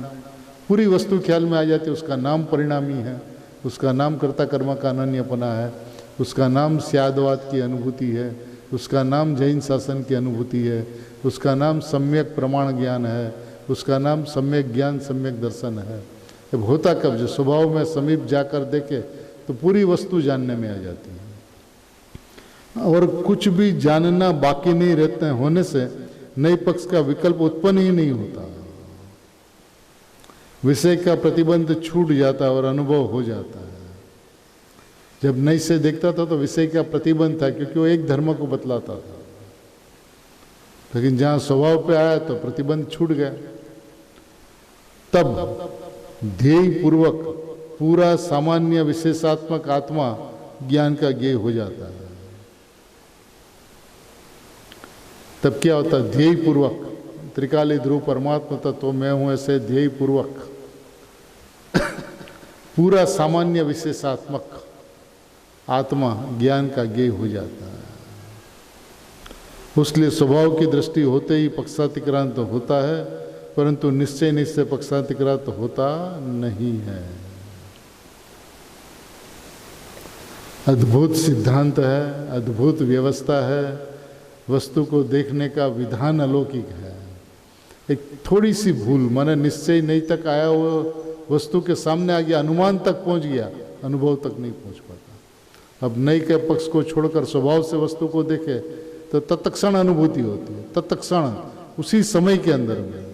Speaker 1: पूरी वस्तु ख्याल में आ जाती है। उसका नाम परिणामी है, उसका नाम कर्ता कर्म का अनन्यपना है, उसका नाम स्यादवाद की अनुभूति है, उसका नाम जैन शासन की अनुभूति है, उसका नाम सम्यक प्रमाण ज्ञान है, उसका नाम सम्यक ज्ञान सम्यक दर्शन है। अब होता कब? जो स्वभाव में समीप जाकर देखे तो पूरी वस्तु जानने में आ जाती है, और कुछ भी जानना बाकी नहीं रहते होने से नए पक्ष का विकल्प उत्पन्न ही नहीं होता। विषय का प्रतिबंध छूट जाता और अनुभव हो जाता है। जब नई से देखता था तो विषय का प्रतिबंध था, क्योंकि वो एक धर्म को बतलाता था, लेकिन जहां स्वभाव पे आया तो प्रतिबंध छूट गया। तब ध्येय पूर्वक पूरा सामान्य विशेषात्मक आत्मा ज्ञान का ज्ञेय हो जाता है। तब क्या होता है? ध्येय पूर्वक, त्रिकाली ध्रुव परमात्मा तत्व मैं हूं, ऐसे ध्येय पूर्वक पूरा सामान्य विशेषात्मक आत्मा ज्ञान का ज्ञेय हो जाता है। उसलिए स्वभाव की दृष्टि होते ही पक्षातिक्रांत होता है, परंतु निश्चय निश्चय पक्षातिक्रांत होता नहीं है। अद्भुत सिद्धांत है, अद्भुत व्यवस्था है, वस्तु को देखने का विधान अलौकिक है। एक थोड़ी सी भूल, माने निश्चय नहीं तक आया वो वस्तु के सामने आ गया, अनुमान तक पहुंच गया, अनुभव तक नहीं पहुंच पाता। अब नई के पक्ष को छोड़कर स्वभाव से वस्तु को देखे तो तत्क्षण अनुभूति होती है, तत्क्षण उसी समय के अंदर में।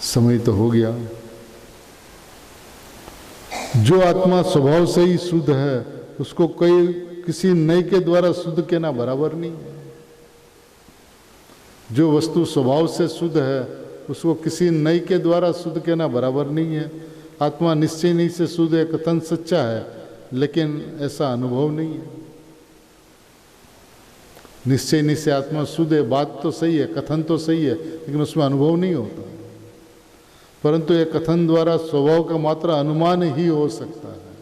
Speaker 1: समय तो हो गया। जो आत्मा स्वभाव से ही शुद्ध है उसको कोई किसी नए के द्वारा शुद्ध कहना बराबर नहीं है। जो वस्तु स्वभाव से शुद्ध है उसको किसी नई के द्वारा शुद्ध कहना बराबर नहीं है। आत्मा निश्चय नहीं से शुद्ध है, कथन सच्चा है, लेकिन ऐसा अनुभव नहीं है। निश्चय नहीं से आत्मा शुद्ध है, बात तो सही है, कथन तो सही है, लेकिन उसमें अनुभव नहीं होता। परंतु यह कथन द्वारा स्वभाव का मात्र अनुमान ही हो सकता है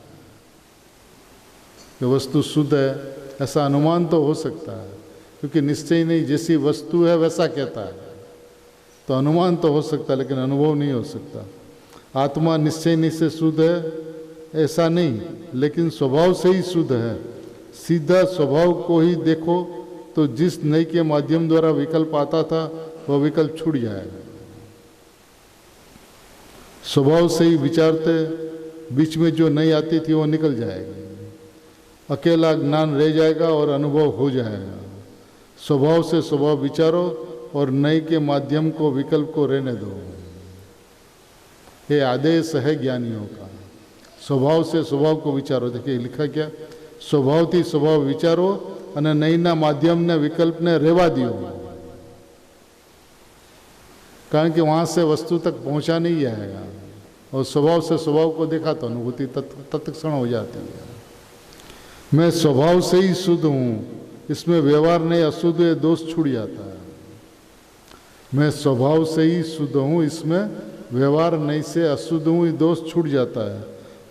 Speaker 1: कि वस्तु शुद्ध है, ऐसा अनुमान तो हो सकता है, क्योंकि निश्चय नहीं जैसी वस्तु है वैसा कहता है, तो अनुमान तो हो सकता है लेकिन अनुभव नहीं हो सकता। आत्मा निश्चय नहीं से शुद्ध है ऐसा नहीं, लेकिन स्वभाव से ही शुद्ध है। सीधा स्वभाव को ही देखो तो जिस नई के माध्यम द्वारा विकल्प आता था वह विकल्प छूट जाएगा। स्वभाव से ही विचारते बीच में जो नई आती थी वो निकल जाएगी, अकेला ज्ञान रह जाएगा और अनुभव हो जाएगा। स्वभाव से स्वभाव विचारो और नई के माध्यम को विकल्प को रहने दो। ये आदेश है ज्ञानियों का, स्वभाव से स्वभाव को विचारो। देखिए लिखा क्या, स्वभाव थी स्वभाव विचारो અને નઈના માધ્યમને વિકલ્પને રહેવા દો, કારણ કે वहाँ से वस्तु तक पहुँचा नहीं जाएगा और स्वभाव से स्वभाव को देखा तो अनुभूति तत्क्षण हो जाती है। मैं स्वभाव से ही शुद्ध हूँ, इसमें व्यवहार नहीं अशुद्ध है, दोष छूट जाता है। मैं स्वभाव से ही शुद्ध हूँ, इसमें व्यवहार नहीं से अशुद्ध हूँ, दोष छूट जाता है।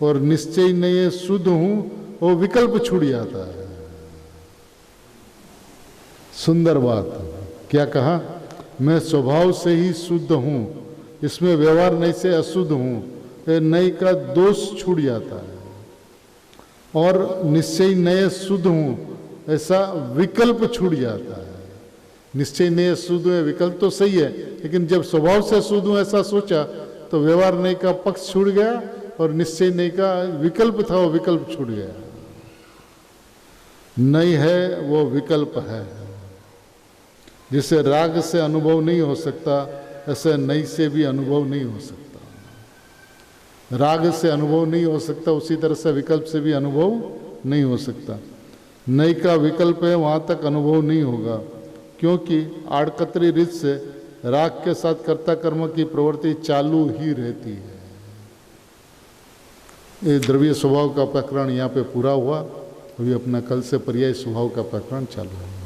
Speaker 1: और निश्चय नहीं है शुद्ध हूँ, वो विकल्प छूट जाता है। सुंदर बात, क्या कहा, मैं स्वभाव से ही शुद्ध हूँ, इसमें व्यवहार नहीं से अशुद्ध हूँ, ये नई का दोष छूट जाता है। और निश्चय नए शुद्ध हूँ ऐसा विकल्प छूट जाता है। निश्चय नए शुद्ध है विकल्प तो सही है, लेकिन जब स्वभाव से शुद्ध हूँ ऐसा सोचा तो व्यवहार नई का पक्ष छूट गया और निश्चय नई का विकल्प था वो विकल्प छूट गया। नई है वो विकल्प है। जिसे राग से अनुभव नहीं हो सकता ऐसे नई से भी अनुभव नहीं हो सकता। राग से अनुभव नहीं हो सकता उसी तरह से विकल्प से भी अनुभव नहीं हो सकता। नई का विकल्प है वहाँ तक अनुभव नहीं होगा, क्योंकि आड़कतरी रीत से राग के साथ कर्ता कर्म की प्रवृत्ति चालू ही रहती है। ये द्रव्य स्वभाव का प्रकरण यहाँ पे पूरा हुआ। अभी अपना कल से पर्याय स्वभाव का प्रकरण चालू है।